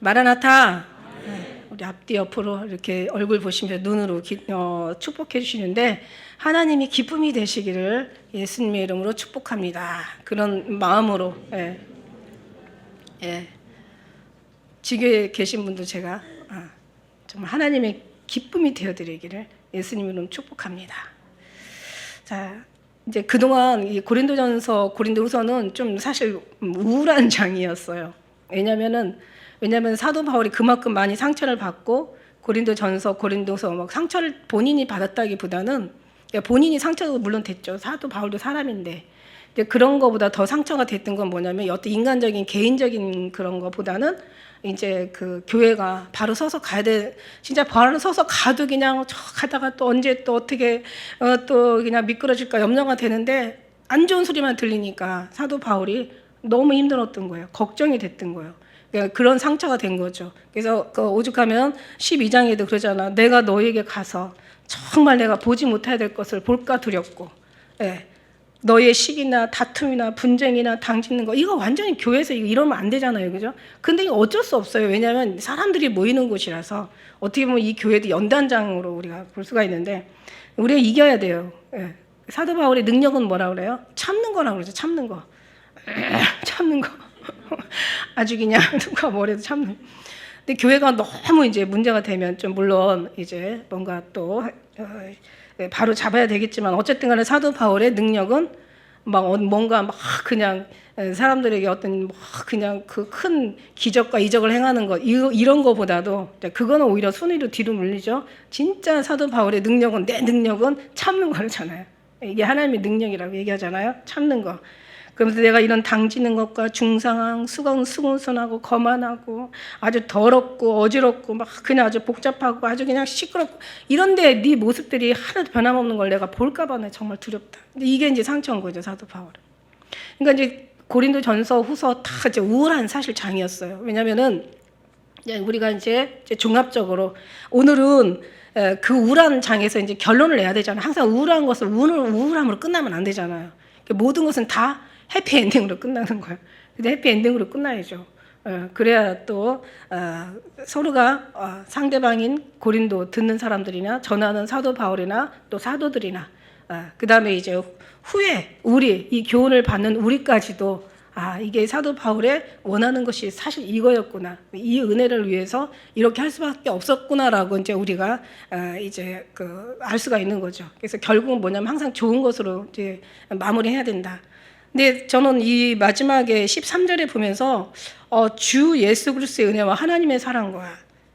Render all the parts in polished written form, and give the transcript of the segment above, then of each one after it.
마라나타. 우리 앞뒤 옆으로 이렇게 얼굴 보시면서 눈으로 축복해 주시는데 하나님이 기쁨이 되시기를 예수님의 이름으로 축복합니다. 그런 마음으로 지교에 계신 분도 제가 정말 하나님의 기쁨이 되어드리기를 예수님의 이름으로 축복합니다. 자, 이제 그동안 이 고린도전서, 고린도후서는 좀 사실 우울한 장이었어요. 왜냐면 사도 바울이 그만큼 많이 상처를 받고 고린도전서, 고린도서 막 상처를 본인이 받았다기보다는 본인이 상처도 물론 됐죠. 사도 바울도 사람인데 그런 거보다 더 상처가 됐던 건 뭐냐면 어떤 인간적인 개인적인 그런 거보다는 이제 그 교회가 바로 서서 가야 돼. 진짜 바로 서서 가도 그냥 저 가다가 또 언제 또 어떻게 또 그냥 미끄러질까 염려가 되는데 안 좋은 소리만 들리니까 사도 바울이 너무 힘들었던 거예요. 걱정이 됐던 거예요. 그런 상처가 된 거죠. 그래서 오죽하면 12장에도 그러잖아. 내가 너에게 가서 정말 내가 보지 못해야 될 것을 볼까 두렵고, 너의 시기나 다툼이나 분쟁이나 당짓는 거 이거 완전히 교회에서 이러면 안 되잖아요, 그죠? 근데 이거 어쩔 수 없어요. 왜냐하면 사람들이 모이는 곳이라서 어떻게 보면 이 교회도 연단장으로 우리가 볼 수가 있는데 우리가 이겨야 돼요. 사도 바울의 능력은 뭐라 그래요? 참는 거라고 그러죠. 참는 거. 참는 거. 아주 그냥 누가 뭐래도 참는. 근데 교회가 너무 이제 문제가 되면 좀 물론 이제 뭔가 또 바로 잡아야 되겠지만 어쨌든 간에 사도 바울의 능력은 막 뭔가 막 그냥 사람들에게 어떤 막 그냥 그 큰 기적과 이적을 행하는 것 이런 거보다도 그거는 오히려 순위로 뒤로 물리죠. 진짜 사도 바울의 능력은 내 능력은 참는 거잖아요. 이게 하나님의 능력이라고 얘기하잖아요. 참는 거. 그러면서 내가 이런 당지는 것과 중상한 수근수근하고 거만하고 아주 더럽고 어지럽고 막 그냥 아주 복잡하고 아주 그냥 시끄럽고 이런데 네 모습들이 하나도 변함없는 걸 내가 볼까 봐 정말 두렵다. 근데 이게 이제 상처인 거죠, 사도 바울은. 그러니까 이제 고린도전서, 후서 다 이제 우울한 사실 장이었어요. 왜냐면은 우리가 이제 종합적으로 오늘은 그 우울한 장에서 이제 결론을 내야 되잖아요. 항상 우울한 것은 우울함으로 끝나면 안 되잖아요. 모든 것은 다 해피엔딩으로 끝나는 거예요. 근데 해피엔딩으로 끝나야죠. 그래야 또 서로가 상대방인 고린도 듣는 사람들이나 전하는 사도 바울이나 또 사도들이나 그 다음에 이제 후에 우리 이 교훈을 받는 우리까지도 이게 사도 바울의 원하는 것이 사실 이거였구나. 이 은혜를 위해서 이렇게 할 수밖에 없었구나라고 이제 우리가 이제 알 수가 있는 거죠. 그래서 결국은 뭐냐면 항상 좋은 것으로 이제 마무리해야 된다. 근데 저는 이 마지막에 13절에 보면서 주 예수 그리스도의 은혜와 하나님의 사랑과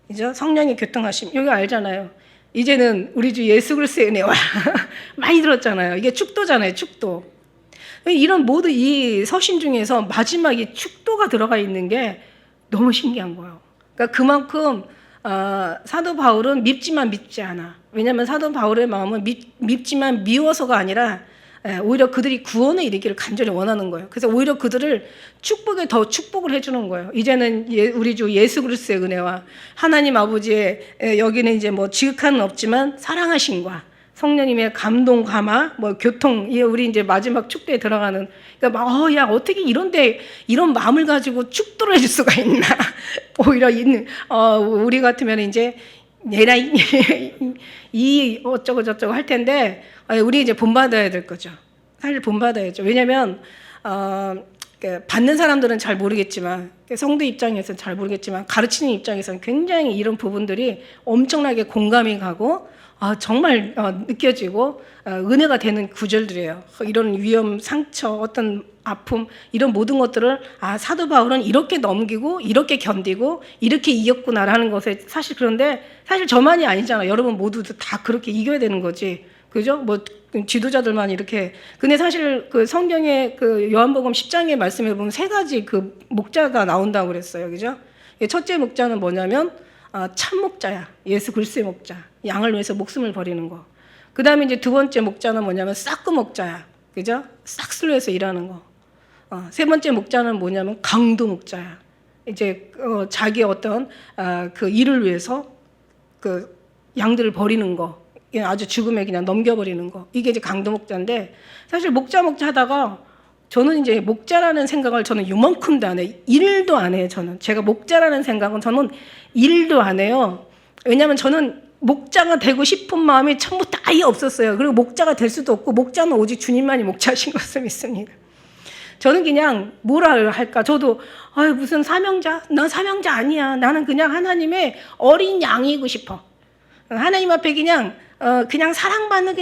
이제 성령의 교통하심 여기 알잖아요. 이제는 우리 주 예수 그리스도의 은혜와 많이 들었잖아요. 이게 축도잖아요. 축도. 이런 모든 이 서신 중에서 마지막에 축도가 들어가 있는 게 너무 신기한 거예요. 그러니까 그만큼 사도 바울은 밉지만 밉지 않아. 왜냐하면 사도 바울의 마음은 밉지만 미워서가 아니라 오히려 그들이 구원에 이르기를 간절히 원하는 거예요. 그래서 오히려 그들을 축복에 더 축복을 해주는 거예요. 이제는 우리 주 예수 그리스도의 은혜와 하나님 아버지의 여기는 이제 뭐 지극한은 없지만 사랑하심과 성령님의 감동, 감화, 뭐 교통, 우리 이제 마지막 축도에 들어가는, 그러니까 야 어떻게 이런데 이런 마음을 가지고 축도를 해줄 수가 있나? 오히려 있는 우리 같으면 이제 얘라 이 어쩌고 저쩌고 할 텐데 우리 이제 본받아야 될 거죠. 사실 본받아야죠. 왜냐하면 받는 사람들은 잘 모르겠지만 성도 입장에서는 잘 모르겠지만 가르치는 입장에서는 굉장히 이런 부분들이 엄청나게 공감이 가고 정말 느껴지고 은혜가 되는 구절들이에요. 이런 위험, 상처, 어떤 아픔 이런 모든 것들을 사도 바울은 이렇게 넘기고 이렇게 견디고 이렇게 이겼구나라는 것에 사실 그런데 사실 저만이 아니잖아요. 여러분 모두도 다 그렇게 이겨야 되는 거지. 그죠? 뭐 지도자들만 이렇게. 근데 사실 그 성경의 그 요한복음 10장의 말씀에 보면 세 가지 그 목자가 나온다고 그랬어요. 그죠? 첫째 목자는 뭐냐면 참 목자야. 예수 그리스도의 목자. 양을 위해서 목숨을 버리는 거. 그 다음에 이제 두 번째 목자는 뭐냐면 싹그 목자야. 그죠? 싹스를 위해서 일하는 거. 세 번째 목자는 뭐냐면 강도 목자야. 이제 자기 어떤 그 일을 위해서 그 양들을 버리는 거. 아주 죽음에 그냥 넘겨버리는 거. 이게 이제 강도 목자인데 사실 목자 하다가 저는 이제 목자라는 생각을 저는 요만큼도 안 해요. 1도 안 해요. 제가 목자라는 생각은 저는 1도 안 해요. 왜냐하면 저는 목자가 되고 싶은 마음이 처음부터 아예 없었어요. 그리고 목자가 될 수도 없고, 목자는 오직 주님만이 목자신 것을 믿습니다. 저는 그냥 뭐라 할까? 저도 무슨 사명자? 난 사명자 아니야. 나는 그냥 하나님의 어린 양이고 싶어. 하나님 앞에 그냥 사랑받는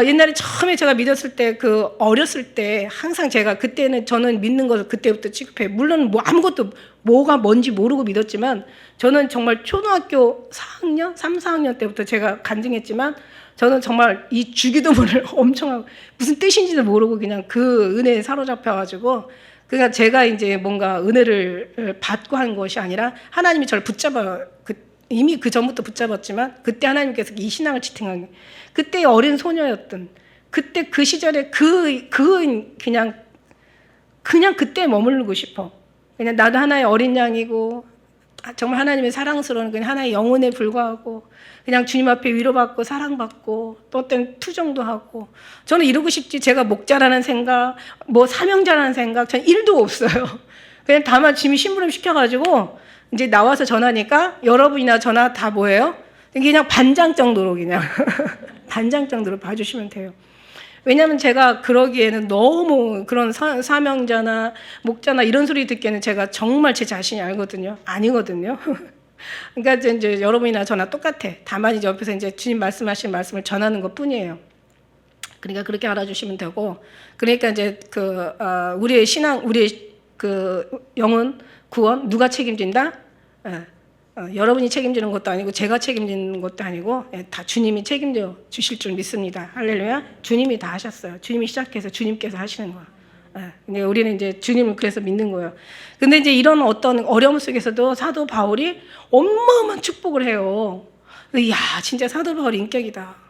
옛날에 처음에 제가 믿었을 때, 어렸을 때 항상 제가 그때는 저는 믿는 것을 그때부터 취급해. 물론 아무것도 뭐가 뭔지 모르고 믿었지만, 저는 정말 초등학교 4학년, 3, 4학년 때부터 제가 간증했지만, 저는 정말 이 주기도문을 엄청 하고, 무슨 뜻인지도 모르고 그냥 그 은혜에 사로잡혀가지고, 그러니까 제가 이제 뭔가 은혜를 받고 한 것이 아니라 하나님이 저를 이미 그 전부터 붙잡았지만, 그때 하나님께서 이 신앙을 지탱한, 그때 어린 소녀였던, 그때 그 시절에 그냥 그때 머무르고 싶어. 그냥 나도 하나의 어린 양이고, 정말 하나님의 사랑스러운 그냥 하나의 영혼에 불과하고, 그냥 주님 앞에 위로받고 사랑받고, 또 어떤 투정도 하고. 저는 이러고 싶지, 제가 목자라는 생각, 사명자라는 생각, 전 1도 없어요. 그냥 다만 주님이 심부름 시켜가지고 이제 나와서 전하니까 여러분이나 저나 다 뭐예요? 그냥 반장 정도로 그냥 반장 정도로 봐주시면 돼요. 왜냐하면 제가 그러기에는 너무 그런 사명자나 목자나 이런 소리 듣기에는 제가 정말 제 자신이 알거든요. 아니거든요. 그러니까 이제 여러분이나 저나 똑같아. 다만 이제 옆에서 이제 주님 말씀하신 말씀을 전하는 것 뿐이에요. 그러니까 그렇게 알아주시면 되고, 그러니까 이제 우리의 신앙, 우리의 영혼 구원 누가 책임진다? 여러분이 책임지는 것도 아니고 제가 책임지는 것도 아니고 다 주님이 책임져 주실 줄 믿습니다. 할렐루야. 주님이 다 하셨어요. 주님이 시작해서 주님께서 하시는 거예요. 근데 우리는 이제 주님을 그래서 믿는 거예요. 근데 이제 이런 어떤 어려움 속에서도 사도 바울이 어마어마한 축복을 해요. 이야, 진짜 사도 바울 인격이다.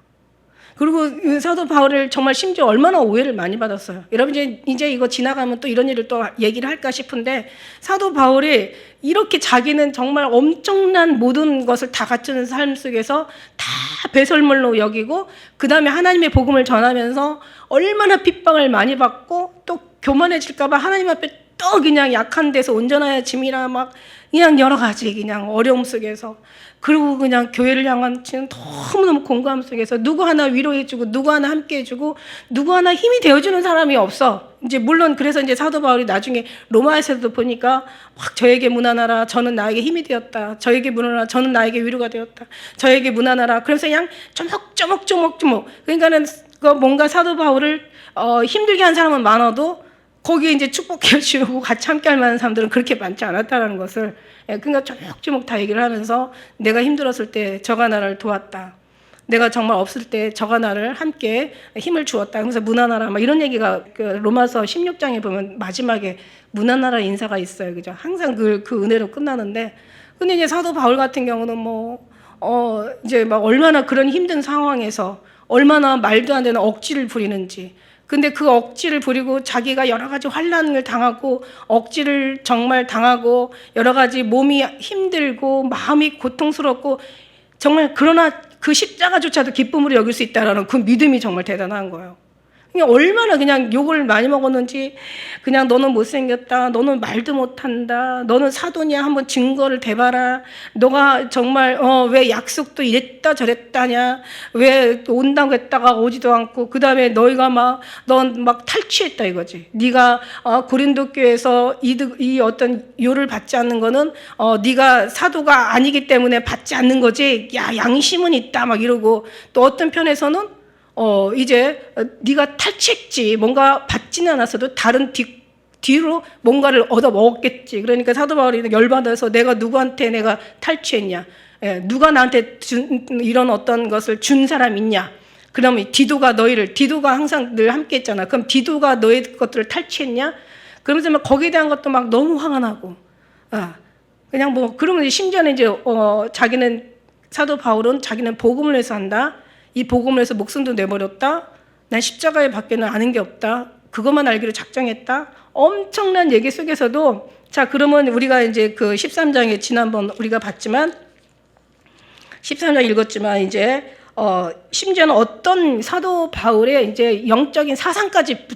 그리고 사도 바울을 정말 심지어 얼마나 오해를 많이 받았어요. 여러분 이제 이거 지나가면 또 이런 일을 또 얘기를 할까 싶은데, 사도 바울이 이렇게 자기는 정말 엄청난 모든 것을 다 갖추는 삶 속에서 다 배설물로 여기고, 그 다음에 하나님의 복음을 전하면서 얼마나 핍박을 많이 받고, 또 교만해질까봐 하나님 앞에 또 그냥 약한 데서 온전하여 짐이라 막 그냥 여러 가지 그냥 어려움 속에서, 그리고 그냥 교회를 향한 너무너무 공감 속에서 누구 하나 위로해주고 누구 하나 함께해주고 누구 하나 힘이 되어주는 사람이 없어. 이제 물론 그래서 이제 사도 바울이 나중에 로마에서도 보니까 막 저에게 문안하라, 저는 나에게 힘이 되었다. 저에게 문안하라, 저는 나에게 위로가 되었다. 저에게 문안하라. 그래서 그냥 쪼목쪼목. 그러니까는 뭔가 사도 바울을 힘들게 한 사람은 많아도 거기에 이제 축복해 주고 같이 함께 할 만한 사람들은 그렇게 많지 않았다는 것을, 그러니까 쪼목쪼목 다 얘기를 하면서, 내가 힘들었을 때 저가 나를 도왔다. 내가 정말 없을 때 저가 나를 함께 힘을 주었다. 그래서 문안하라 막 이런 얘기가 로마서 16장에 보면 마지막에 문안하라 인사가 있어요. 그죠? 항상 그 은혜로 끝나는데, 근데 이제 사도 바울 같은 경우는 이제 막 얼마나 그런 힘든 상황에서 얼마나 말도 안 되는 억지를 부리는지. 근데 그 억지를 부리고 자기가 여러 가지 환난을 당하고 억지를 정말 당하고 여러 가지 몸이 힘들고 마음이 고통스럽고, 정말 그러나 그 십자가조차도 기쁨으로 여길 수 있다라는 그 믿음이 정말 대단한 거예요. 그냥 얼마나 그냥 욕을 많이 먹었는지, 그냥 너는 못생겼다, 너는 말도 못한다, 너는 사도냐, 한번 증거를 대봐라, 너가 정말 왜 약속도 이랬다 저랬다냐, 왜 온다고 했다가 오지도 않고, 그 다음에 너희가 넌 막 탈취했다 이거지. 네가 고린도 교회에서 이 어떤 요를 받지 않는 거는 네가 사도가 아니기 때문에 받지 않는 거지, 야 양심은 있다 막 이러고, 또 어떤 편에서는 이제 네가 탈취했지, 뭔가 받지는 않았어도 다른 뒤로 뭔가를 얻어 먹었겠지. 그러니까 사도 바울이 열받아서 내가 누구한테 내가 탈취했냐, 누가 나한테 이런 어떤 것을 준 사람 있냐, 그러면 디도가 항상 늘 함께 했잖아. 그럼 디도가 너의 것들을 탈취했냐, 그러면서 막 거기에 대한 것도 막 너무 화가 나고, 그냥 그러면 심지어는 이제 사도 바울은 자기는 복음을 위해서 한다, 이 복음을 해서 목숨도 내버렸다, 난 십자가에 밖에는 아는 게 없다, 그것만 알기로 작정했다. 엄청난 얘기 속에서도, 자 그러면 우리가 이제 그 13장에 지난번 우리가 봤지만 13장 읽었지만, 이제 심지어는 어떤 사도 바울의 이제 영적인 사상까지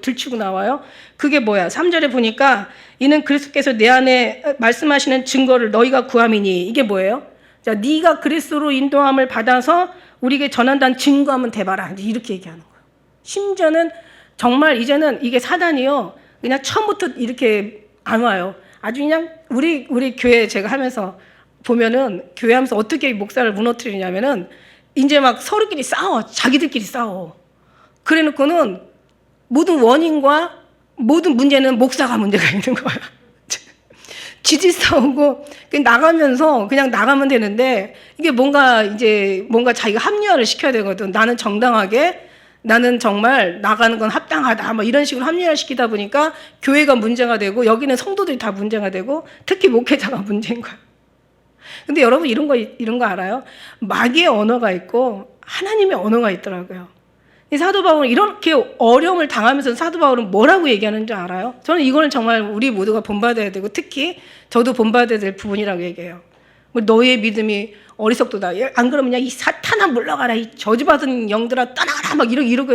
들추고 나와요. 그게 뭐야? 3절에 보니까 이는 그리스도께서 내 안에 말씀하시는 증거를 너희가 구함이니, 이게 뭐예요? 자, 네가 그리스도로 인도함을 받아서 우리에게 전한다는 증거하면 대봐라. 이렇게 얘기하는 거예요. 심지어는 정말 이제는 이게 사단이요, 그냥 처음부터 이렇게 안 와요. 아주 그냥 우리 교회 제가 하면서 보면은, 교회 하면서 어떻게 목사를 무너뜨리냐면은 이제 막 서로끼리 싸워. 자기들끼리 싸워. 그래 놓고는 모든 원인과 모든 문제는 목사가 문제가 있는 거야. 지지 싸우고 나가면서 그냥 나가면 되는데, 이게 뭔가 자기가 합리화를 시켜야 되거든. 나는 정당하게, 나는 정말 나가는 건 합당하다, 뭐 이런 식으로 합리화를 시키다 보니까 교회가 문제가 되고, 여기는 성도들이 다 문제가 되고, 특히 목회자가 문제인 거야. 근데 여러분 이런 거 알아요? 마귀의 언어가 있고 하나님의 언어가 있더라고요. 이 사도 바울은 이렇게 어려움을 당하면서 사도 바울은 뭐라고 얘기하는 줄 알아요? 저는 이거는 정말 우리 모두가 본받아야 되고, 특히 저도 본받아야 될 부분이라고 얘기해요. 뭐 너의 믿음이 어리석도다. 안 그러면 이 사탄아 물러가라. 이 저주받은 영들아 떠나가라. 막 이러고,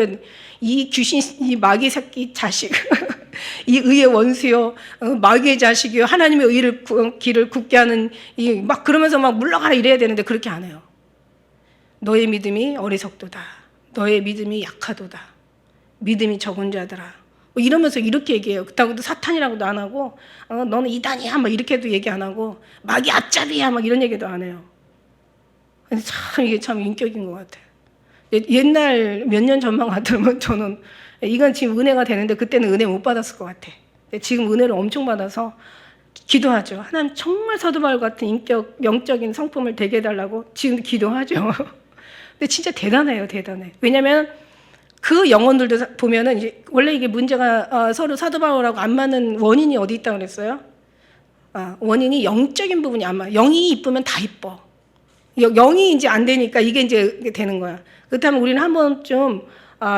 이 귀신, 이 마귀 새끼 자식. 이 의의 원수요, 마귀의 자식이요, 하나님의 길을 굳게 하는, 막 그러면서 막 물러가라 이래야 되는데 그렇게 안 해요. 너의 믿음이 어리석도다. 너의 믿음이 약하도다. 믿음이 적은 자들아. 뭐 이러면서 이렇게 얘기해요. 그렇다고도 사탄이라고도 안 하고, 너는 이단이야 막 이렇게도 얘기 안 하고, 마귀 앞잡이야 막 이런 얘기도 안 해요. 이게 참 인격인 것 같아요. 옛날 몇 년 전만 같으면 저는 이건 지금 은혜가 되는데 그때는 은혜 못 받았을 것 같아. 지금 은혜를 엄청 받아서 기도하죠. 하나님 정말 사도 바울 같은 영적인 성품을 되게 해달라고 지금 기도하죠. 근데 진짜 대단해요, 대단해. 왜냐면 그 영혼들도 보면은 이제 원래 이게 문제가 서로 사도 바울하고 안 맞는 원인이 어디 있다고 그랬어요? 원인이 영적인 부분이 안 맞아. 영이 이쁘면 다 이뻐. 영이 이제 안 되니까 이게 이제 되는 거야. 그렇다면 우리는 한 번쯤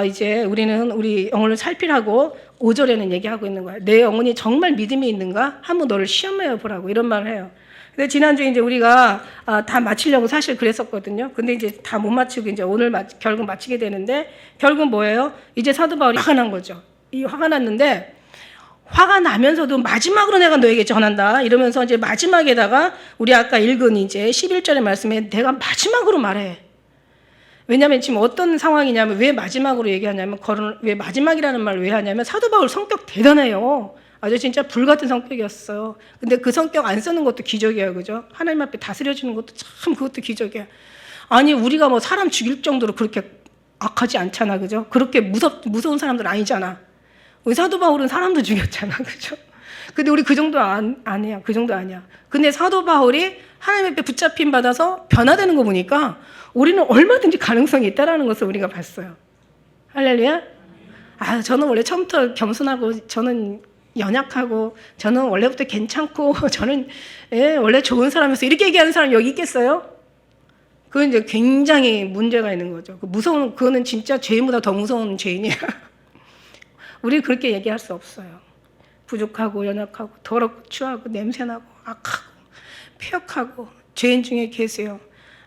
이제 우리는 우리 영혼을 살피라고 5절에는 얘기하고 있는 거야. 내 영혼이 정말 믿음이 있는가? 한번 너를 시험해 보라고 이런 말을 해요. 근데 지난주에 이제 우리가 다 마치려고 사실 그랬었거든요. 근데 이제 다 못 마치고 이제 오늘 결국 마치게 되는데, 결국 뭐예요? 이제 사도 바울이 화가 난 거죠. 이 화가 났는데, 화가 나면서도 마지막으로 내가 너에게 전한다 이러면서 이제 마지막에다가 우리 아까 읽은 이제 11절의 말씀에 내가 마지막으로 말해. 왜냐하면 지금 어떤 상황이냐면, 왜 마지막으로 얘기하냐면, 왜 마지막이라는 말을 왜 하냐면, 사도 바울 성격 대단해요. 아주 진짜 불같은 성격이었어요. 근데 그 성격 안 쓰는 것도 기적이에요. 그죠? 하나님 앞에 다스려지는 것도 참 그것도 기적이야. 아니 우리가 뭐 사람 죽일 정도로 그렇게 악하지 않잖아. 그죠? 그렇게 무서운 사람들 아니잖아. 우리 사도 바울은 사람도 죽였잖아. 그죠? 근데 우리 그 정도 아니야. 그 정도 아니야. 근데 사도 바울이 하나님 앞에 붙잡힘 받아서 변화되는 거 보니까 우리는 얼마든지 가능성이 있다라는 것을 우리가 봤어요. 할렐루야? 저는 원래 처음부터 겸손하고, 저는 연약하고, 저는 원래부터 괜찮고, 저는 원래 좋은 사람이었어. 이렇게 얘기하는 사람 여기 있겠어요? 그건 이제 굉장히 문제가 있는 거죠. 그거는 진짜 죄인보다 더 무서운 죄인이야. 우리 그렇게 얘기할 수 없어요. 부족하고, 연약하고, 더럽고, 추하고, 냄새나고, 악하고, 폐역하고, 죄인 중에 계세요.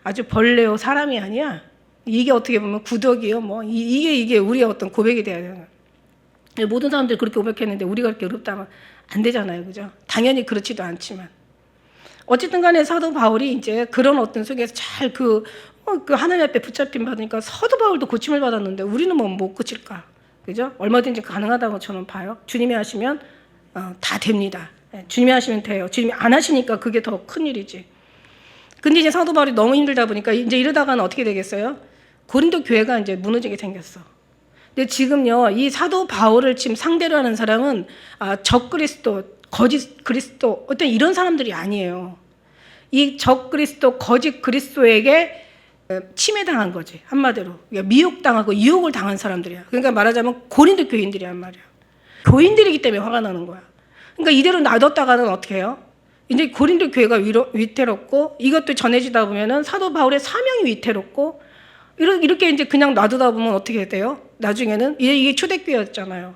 아주 벌레요, 사람이 아니야. 이게 어떻게 보면 구덕이요. 뭐 이게 우리의 어떤 고백이 돼야 되는 거예요. 모든 사람들이 그렇게 고백했는데 우리가 그렇게 어렵다면 안 되잖아요. 그죠? 당연히 그렇지도 않지만. 어쨌든 간에 사도 바울이 이제 그런 어떤 속에서 잘 그 하나님 앞에 붙잡힘 받으니까 사도 바울도 고침을 받았는데 우리는 뭐 못 고칠까? 그죠? 얼마든지 가능하다고 저는 봐요. 주님이 하시면 다 됩니다. 주님이 하시면 돼요. 주님이 안 하시니까 그게 더 큰일이지. 근데 이제 사도 바울이 너무 힘들다 보니까 이제 이러다가는 어떻게 되겠어요? 고린도 교회가 이제 무너지게 생겼어. 근데 지금요, 이 사도 바울을 지금 상대로 하는 사람은 적그리스도, 거짓 그리스도, 어떤 이런 사람들이 아니에요. 이 적그리스도, 거짓 그리스도에게 침해당한 거지. 한마디로 미혹당하고 유혹을 당한 사람들이야. 그러니까 말하자면 고린도 교인들이란 말이야. 교인들이기 때문에 화가 나는 거야. 그러니까 이대로 놔뒀다가는 어떻게 해요? 이제 고린도 교회가 위태롭고, 이것도 전해지다 보면은 사도 바울의 사명이 위태롭고, 이렇게 이제 그냥 놔두다 보면 어떻게 돼요? 나중에는 이게 초대교회였잖아요.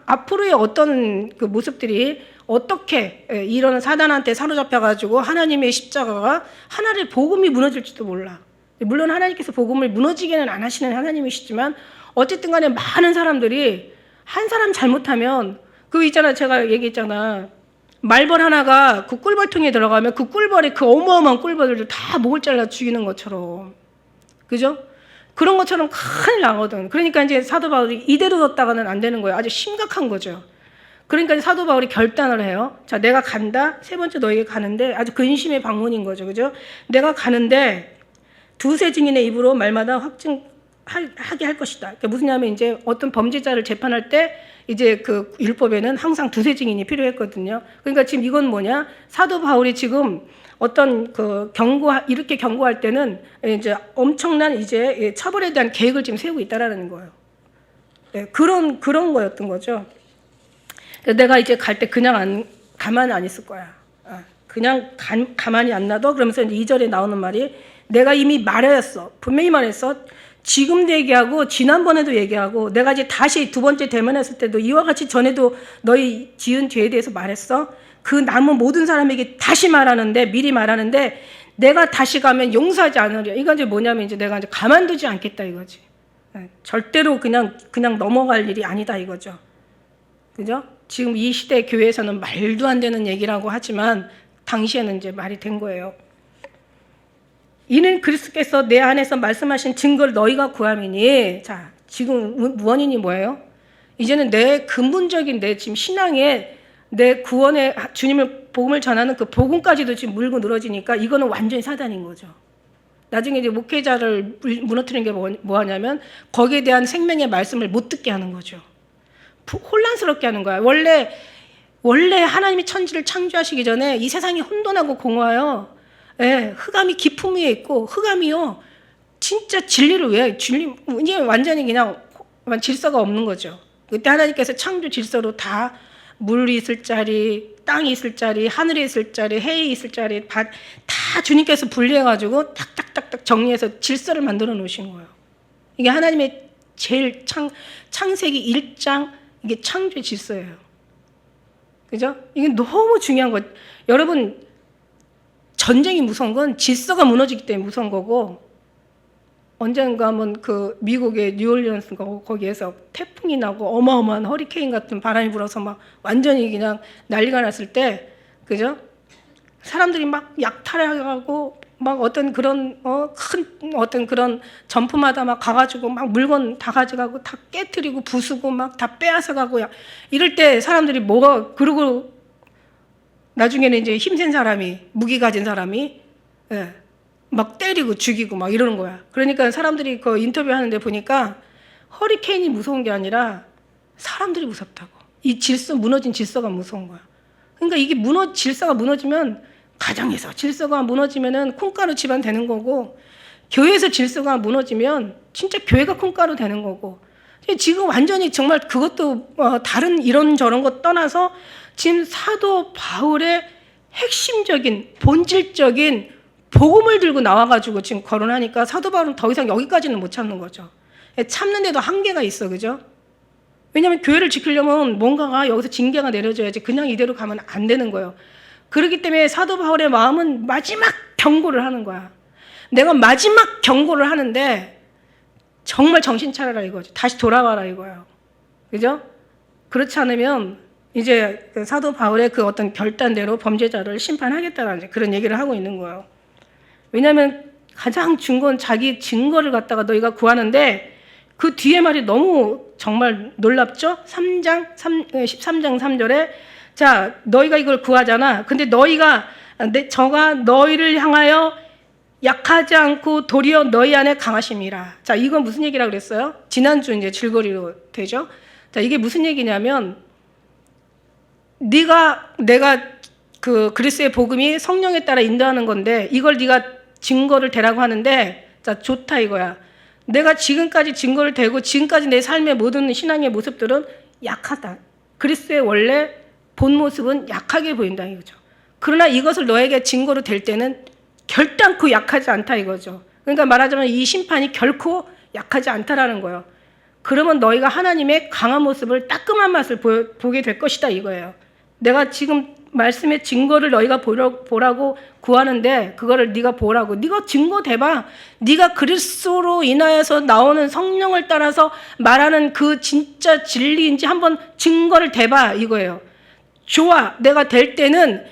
앞으로의 어떤 그 모습들이 어떻게 이런 사단한테 사로잡혀가지고 하나님의 십자가가, 하나님의 복음이 무너질지도 몰라. 물론 하나님께서 복음을 무너지게는 안 하시는 하나님이시지만 어쨌든 간에 많은 사람들이 한 사람 잘못하면 그 있잖아, 제가 얘기했잖아. 말벌 하나가 그 꿀벌통에 들어가면 그 꿀벌이 그 어마어마한 꿀벌들을 다 목을 잘라 죽이는 것처럼, 그죠? 그런 것처럼 큰일 나거든. 그러니까 이제 사도 바울이 이대로 뒀다가는 안 되는 거예요. 아주 심각한 거죠. 그러니까 사도 바울이 결단을 해요. 자, 내가 간다. 세 번째 너에게 가는데 아주 근심의 방문인 거죠. 그죠? 내가 가는데 두세 증인의 입으로 말마다 확증하게 할 것이다. 그러니까 무슨 냐면 이제 어떤 범죄자를 재판할 때 이제 그 율법에는 항상 두세 증인이 필요했거든요. 그러니까 지금 이건 뭐냐? 사도 바울이 지금 어떤 그 이렇게 경고할 때는 이제 엄청난 이제 처벌에 대한 계획을 지금 세우고 있다라는 거예요. 네, 그런 거였던 거죠. 내가 이제 갈 때 그냥 가만히 안 있을 거야. 그냥 가만히 안 놔둬. 그러면서 이제 2절에 나오는 말이 내가 이미 말하였어. 분명히 말했어. 지금도 얘기하고 지난번에도 얘기하고 내가 이제 다시 두 번째 대면했을 때도 이와 같이 전에도 너희 지은 죄에 대해서 말했어. 그 남은 모든 사람에게 다시 말하는데 미리 말하는데 내가 다시 가면 용서하지 않으려. 이건 이제 뭐냐면 이제 내가 이제 가만두지 않겠다 이거지. 절대로 그냥 넘어갈 일이 아니다 이거죠. 그죠? 지금 이 시대 교회에서는 말도 안 되는 얘기라고 하지만 당시에는 이제 말이 된 거예요. 이는 그리스도께서 내 안에서 말씀하신 증거를 너희가 구함이니. 자, 지금 원인이 뭐예요? 이제는 내 근본적인 내 지금 신앙에 내 구원의 주님을 복음을 전하는 그 복음까지도 지금 물고 늘어지니까 이거는 완전히 사단인 거죠. 나중에 이제 목회자를 무너뜨리는 게 뭐하냐면 거기에 대한 생명의 말씀을 못 듣게 하는 거죠. 혼란스럽게 하는 거야. 원래 하나님이 천지를 창조하시기 전에 이 세상이 혼돈하고 공허해요. 예, 흑암이 깊음 위에 있고 흑암이요. 진짜 진리를 왜 이게 완전히 그냥 질서가 없는 거죠. 그때 하나님께서 창조 질서로 다 물이 있을 자리, 땅이 있을 자리, 하늘이 있을 자리, 해에 있을 자리 다 주님께서 분리해가지고 탁탁탁탁 정리해서 질서를 만들어 놓으신 거예요. 이게 하나님의 제일 창세기 1장 이게 창조의 질서예요. 그죠? 이게 너무 중요한 거. 여러분, 전쟁이 무서운 건 질서가 무너지기 때문에 무서운 거고, 언젠가 한번 그 미국의 뉴올리언스 거기에서 태풍이 나고 어마어마한 허리케인 같은 바람이 불어서 막 완전히 그냥 난리가 났을 때, 그죠? 사람들이 막 약탈하고 막 어떤 그런 큰 어떤 그런 점포마다 막 가가지고 막 물건 다 가져가고 다 깨트리고 부수고 막 다 빼앗아가고 이럴 때 사람들이 그러고 나중에는 이제 힘센 사람이 무기 가진 사람이 막 때리고 죽이고 막 이러는 거야. 그러니까 사람들이 그 인터뷰하는데 보니까 허리케인이 무서운 게 아니라 사람들이 무섭다고. 이 무너진 질서가 무서운 거야. 그러니까 이게 질서가 무너지면 가정에서 질서가 무너지면은 콩가루 집안 되는 거고, 교회에서 질서가 무너지면 진짜 교회가 콩가루 되는 거고. 지금 완전히 정말 그것도 다른 이런저런 것 떠나서 지금 사도 바울의 핵심적인 본질적인 복음을 들고 나와가지고 지금 거론하니까 사도 바울은 더 이상 여기까지는 못 참는 거죠. 참는데도 한계가 있어, 그죠? 왜냐하면 교회를 지키려면 뭔가가 여기서 징계가 내려져야지 그냥 이대로 가면 안 되는 거예요. 그렇기 때문에 사도 바울의 마음은 마지막 경고를 하는 거야. 내가 마지막 경고를 하는데 정말 정신 차려라 이거죠. 다시 돌아와라 이거예요. 그죠? 그렇지 않으면 이제 사도 바울의 그 어떤 결단대로 범죄자를 심판하겠다는 그런 얘기를 하고 있는 거예요. 왜냐하면 가장 중요한 자기 증거를 갖다가 너희가 구하는데 그 뒤에 말이 너무 정말 놀랍죠? 13장 3절에 자, 너희가 이걸 구하잖아. 근데 저가 너희를 향하여 약하지 않고 도리어 너희 안에 강하심이라. 자, 이건 무슨 얘기라고 그랬어요? 지난주 이제 줄거리로 되죠? 자, 이게 무슨 얘기냐면, 내가 그 그리스도의 복음이 성령에 따라 인도하는 건데, 이걸 네가 증거를 대라고 하는데, 자, 좋다 이거야. 내가 지금까지 증거를 대고 지금까지 내 삶의 모든 신앙의 모습들은 약하다. 그리스도의 원래 본 모습은 약하게 보인다 이거죠. 그러나 이것을 너에게 증거로 댈 때는 결단코 약하지 않다 이거죠. 그러니까 말하자면 이 심판이 결코 약하지 않다라는 거예요. 그러면 너희가 하나님의 강한 모습을 따끔한 맛을 보게 될 것이다 이거예요. 내가 지금 말씀의 증거를 너희가 보라고 구하는데 그거를 네가 보라고. 네가 증거 대봐. 네가 그리스도로 인하여서 나오는 성령을 따라서 말하는 그 진짜 진리인지 한번 증거를 대봐 이거예요. 좋아. 내가 될 때는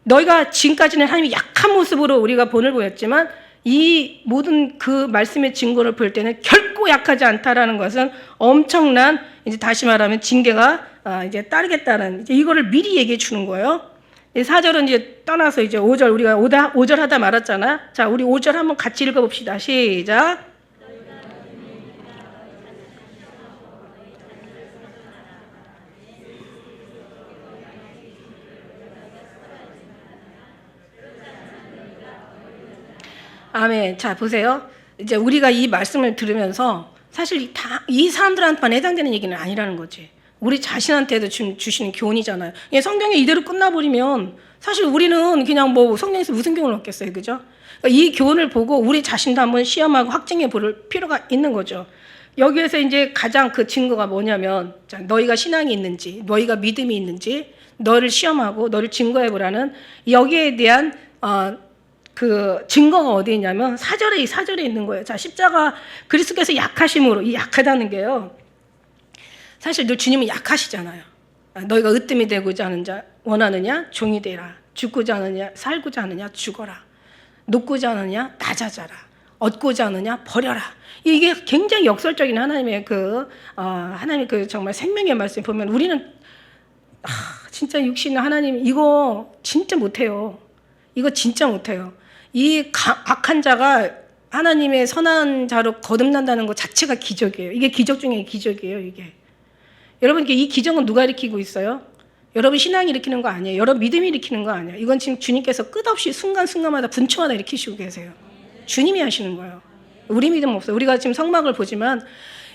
너희가 지금까지는 하나님이 약한 모습으로 우리가 본을 보였지만 이 모든 그 말씀의 증거를 볼 때는 결코 약하지 않다라는 것은 엄청난, 이제 다시 말하면 징계가 이제 따르겠다는, 이제 이거를 미리 얘기해 주는 거예요. 4절은 이제 떠나서 이제 5절, 우리가 5절 하다 말았잖아. 자, 우리 5절 한번 같이 읽어봅시다. 시작. 아멘. 자, 보세요. 이제 우리가 이 말씀을 들으면서 사실 이 사람들한테만 해당되는 얘기는 아니라는 거지. 우리 자신한테도 주시는 교훈이잖아요. 성경이 이대로 끝나버리면 사실 우리는 그냥 뭐 성경에서 무슨 교훈을 얻겠어요. 그죠? 그러니까 이 교훈을 보고 우리 자신도 한번 시험하고 확증해 볼 필요가 있는 거죠. 여기에서 이제 가장 그 증거가 뭐냐면, 자, 너희가 신앙이 있는지, 너희가 믿음이 있는지, 너를 시험하고 너를 증거해 보라는 여기에 대한 그 증거가 어디 있냐면 4절에 있는 거예요. 자, 십자가 그리스도께서 약하심으로, 이 약하다는 게요. 사실 늘 주님은 약하시잖아요. 너희가 으뜸이 되고자 하는 자 원하느냐 종이 되라. 죽고자 하느냐 살고자 하느냐 죽어라. 높고자 하느냐 낮아져라. 얻고자 하느냐 버려라. 이게 굉장히 역설적인 하나님의 하나님의 그 정말 생명의 말씀 보면 우리는 진짜 육신 하나님 이거 진짜 못해요. 이거 진짜 못해요. 이 악한 자가 하나님의 선한 자로 거듭난다는 것 자체가 기적이에요. 이게 기적 중에 기적이에요. 이게 여러분, 이 기적은 누가 일으키고 있어요? 여러분 신앙이 일으키는 거 아니에요. 여러분 믿음이 일으키는 거 아니에요. 이건 지금 주님께서 끝없이 순간순간마다 분초마다 일으키시고 계세요. 주님이 하시는 거예요. 우리 믿음 없어요. 우리가 지금 성막을 보지만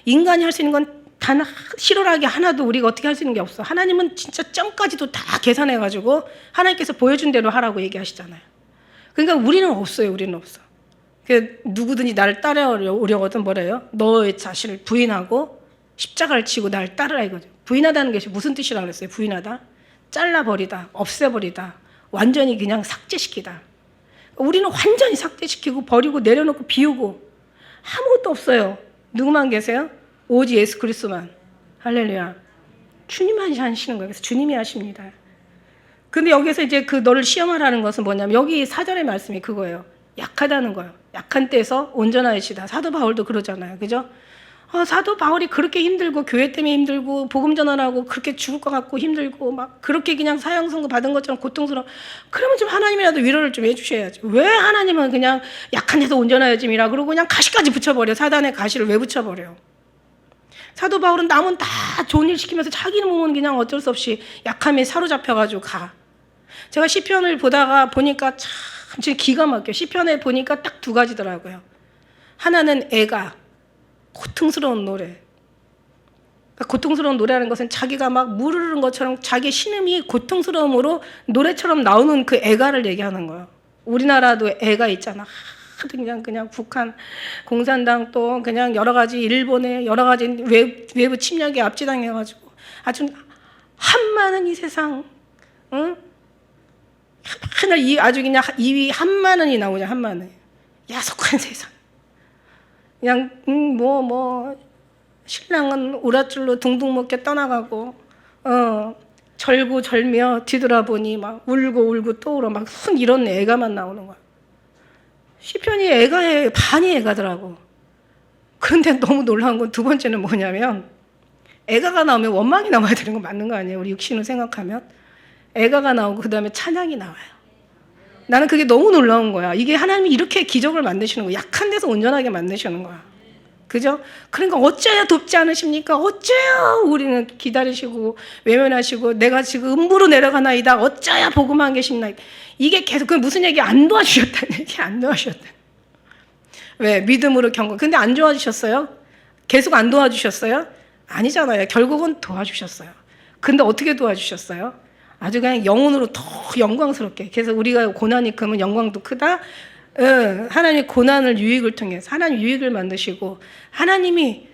인간이 할 수 있는 건 단 실오라기 하나도 우리가 어떻게 할 수 있는 게 없어. 하나님은 진짜 점까지도 다 계산해가지고 하나님께서 보여준 대로 하라고 얘기하시잖아요. 그러니까 우리는 없어요. 우리는 없어. 누구든지 나를 따라오려거든 뭐래요? 너의 자신을 부인하고 십자가를 치고 나를 따르라 이거죠. 부인하다는 것이 무슨 뜻이라고 그랬어요? 부인하다? 잘라버리다, 없애버리다, 완전히 그냥 삭제시키다. 우리는 완전히 삭제시키고 버리고 내려놓고 비우고 아무것도 없어요. 누구만 계세요? 오직 예수 그리스도만. 할렐루야. 주님만 하시는 거예요. 그래서 주님이 하십니다. 근데 여기서 이제 그 너를 시험하라는 것은 뭐냐면 여기 4절의 말씀이 그거예요. 약하다는 거예요. 약한 때에서 온전하시다. 사도 바울도 그러잖아요. 그죠? 사도 바울이 그렇게 힘들고 교회 때문에 힘들고 복음 전환하고 그렇게 죽을 것 같고 힘들고 막 그렇게 그냥 사형 선고 받은 것처럼 고통스러워. 그러면 좀 하나님이라도 위로를 좀 해주셔야지. 왜 하나님은 그냥 약한 데서 온전하여짐이라 그러고 그냥 가시까지 붙여버려. 사단의 가시를 왜 붙여버려요? 사도 바울은 남은 다 좋은 일 시키면서 자기는 몸은 그냥 어쩔 수 없이 약함에 사로잡혀가지고 가. 제가 시편을 보다가 보니까 참 진짜 기가 막혀요. 시편에 보니까 딱 두 가지더라고요. 하나는 애가 고통스러운 노래. 그러니까 고통스러운 노래라는 것은 자기가 막 물 흐르는 것처럼 자기 신음이 고통스러움으로 노래처럼 나오는 그 애가를 얘기하는 거예요. 우리나라도 애가 있잖아. 그냥 북한 공산당 또 그냥 여러 가지 일본의 여러 가지 외부 침략에 압제당해가지고 아주 한많은 이 세상, 응? 아주 그냥 이위 한만원이 나오냐 한만원. 야속한 세상. 그냥 신랑은 오랏줄로 둥둥 먹게 떠나가고 절구절며 뒤돌아보니 막 울고 또 울어 막 이런 애가만 나오는 거야. 시편이 애가의 반이 애가더라고. 그런데 너무 놀라운 건 두 번째는 뭐냐면 애가가 나오면 원망이 나와야 되는 거 맞는 거 아니에요? 우리 육신을 생각하면 애가가 나오고 그 다음에 찬양이 나와요. 나는 그게 너무 놀라운 거야. 이게 하나님이 이렇게 기적을 만드시는 거야. 약한 데서 온전하게 만드시는 거야. 그죠? 그러니까 어째야 돕지 않으십니까? 어째야 우리는 기다리시고 외면하시고 내가 지금 음부로 내려가나이다. 어째야 보고만 계십나. 이게 계속 그 무슨 얘기 안 도와주셨다는 얘기 안 도와주셨다는. 왜? 믿음으로 경고. 근데 안 도와주셨어요? 계속 안 도와주셨어요? 아니잖아요. 결국은 도와주셨어요. 근데 어떻게 도와주셨어요? 아주 그냥 영혼으로 더 영광스럽게. 그래서 우리가 고난이 크면 영광도 크다. 하나님의 고난을 유익을 통해서 하나님 유익을 만드시고 하나님이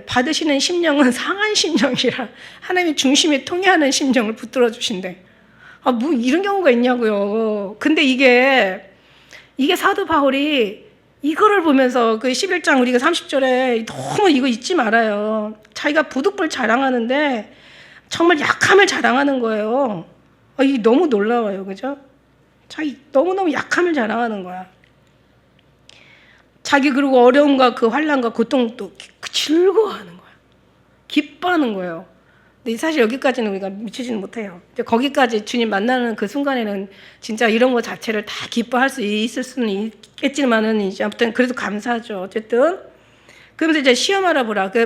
받으시는 심령은 상한 심령이라 하나님의 중심에 통해하는 심령을 붙들어 주신대. 뭐 이런 경우가 있냐고요. 근데 이게 사도 바울이 이거를 보면서 그 11장 우리가 30절에 너무 이거 잊지 말아요. 자기가 부득불 자랑하는데 정말 약함을 자랑하는 거예요. 이게 너무 놀라워요. 그죠? 자기 너무너무 약함을 자랑하는 거야. 자기 그리고 어려움과 그 환난과 고통도 즐거워하는 거야. 기뻐하는 거예요. 근데 사실 여기까지는 우리가 미치지는 못해요. 거기까지 주님 만나는 그 순간에는 진짜 이런 거 자체를 다 기뻐할 수 있을 수는 있겠지만은 이제 아무튼 그래도 감사하죠. 어쨌든 그러면서 이제 시험 알아보라. 그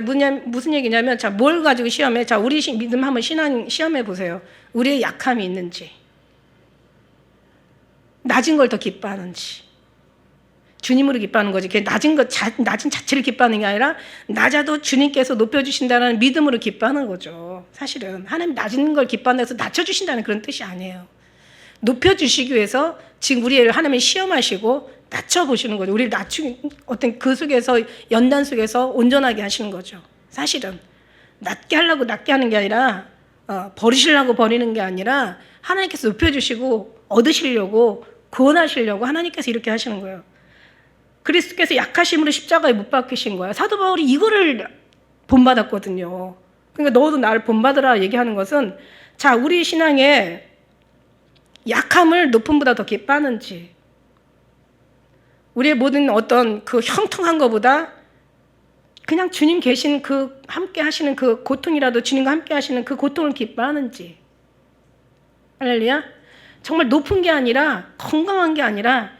무슨 얘기냐면 자, 뭘 가지고 시험해? 자, 우리 믿음 한번 신앙 시험해 보세요. 우리의 약함이 있는지, 낮은 걸 더 기뻐하는지. 주님으로 기뻐하는 거지. 그게 낮은 자체를 기뻐하는 게 아니라 낮아도 주님께서 높여주신다는 믿음으로 기뻐하는 거죠. 사실은 하나님 낮은 걸 기뻐한다고 해서 낮춰주신다는 그런 뜻이 아니에요. 높여주시기 위해서 지금 우리를 하나님이 시험하시고 낮춰보시는 거죠. 우리를 어떤 그 속에서 연단 속에서 온전하게 하시는 거죠. 사실은 낮게 하려고 낮게 하는 게 아니라 버리시려고 버리는 게 아니라 하나님께서 높여주시고 얻으시려고 구원하시려고 하나님께서 이렇게 하시는 거예요. 그리스도께서 약하심으로 십자가에 못 박히신 거야. 사도 바울이 이거를 본받았거든요. 그러니까 너도 나를 본받으라 얘기하는 것은 자, 우리 신앙에 약함을 높음보다 더 기뻐하는지, 우리의 모든 어떤 그 형통한 것보다 그냥 주님 계신 그 함께 하시는 그 고통이라도 주님과 함께 하시는 그 고통을 기뻐하는지. 할렐루야. 정말 높은 게 아니라 건강한 게 아니라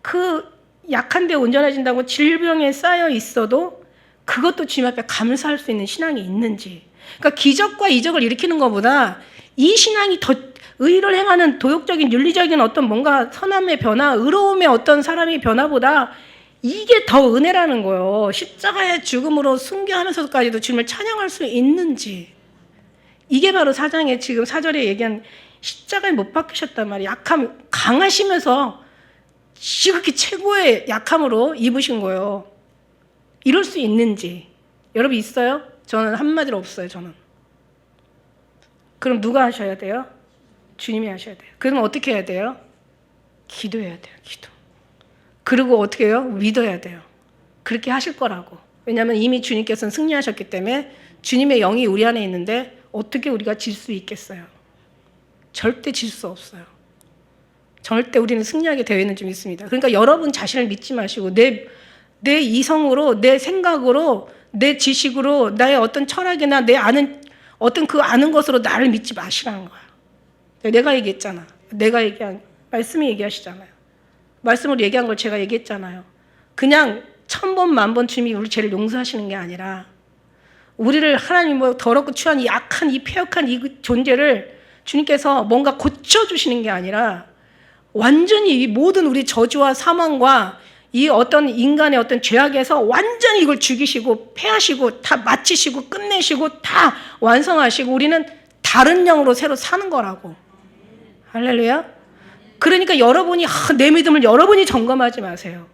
그 약한데 온전해진다고 질병에 쌓여 있어도 그것도 주님 앞에 감사할 수 있는 신앙이 있는지. 그러니까 기적과 이적을 일으키는 것보다 이 신앙이 더 의를 행하는 도덕적인 윤리적인 어떤 뭔가 선함의 변화, 의로움의 어떤 사람의 변화보다 이게 더 은혜라는 거예요. 십자가의 죽음으로 순교하면서까지도 주님을 찬양할 수 있는지. 이게 바로 사장에 지금 4절에 얘기한 십자가에 못 박히셨단 말이에요. 약함, 강하시면서 지극히 최고의 약함으로 입으신 거예요. 이럴 수 있는지. 여러분 있어요? 저는 한마디로 없어요. 저는. 그럼 누가 하셔야 돼요? 주님이 하셔야 돼요. 그러면 어떻게 해야 돼요? 기도해야 돼요. 기도. 그리고 어떻게 해요? 믿어야 돼요. 그렇게 하실 거라고. 왜냐하면 이미 주님께서는 승리하셨기 때문에 주님의 영이 우리 안에 있는데 어떻게 우리가 질 수 있겠어요? 절대 질 수 없어요. 절대 우리는 승리하게 되어 있는 줄 믿습니다. 그러니까 여러분 자신을 믿지 마시고 내 이성으로, 내 생각으로, 내 지식으로, 나의 어떤 철학이나 내 아는 어떤 그 아는 것으로 나를 믿지 마시라는 거야. 내가 얘기했잖아. 내가 얘기한 말씀이 얘기하시잖아요. 말씀으로 얘기한 걸 제가 얘기했잖아요. 그냥 1000번, 10,000번 주님이 우리 죄를 용서하시는 게 아니라 우리를 하나님 더럽고 추한 이 악한 이 폐역한 이 존재를 주님께서 뭔가 고쳐주시는 게 아니라 완전히 이 모든 우리 저주와 사망과 이 어떤 인간의 어떤 죄악에서 완전히 이걸 죽이시고 패하시고 다 마치시고 끝내시고 다 완성하시고 우리는 다른 영으로 새로 사는 거라고. 할렐루야. 그러니까 여러분이 내 믿음을 여러분이 점검하지 마세요.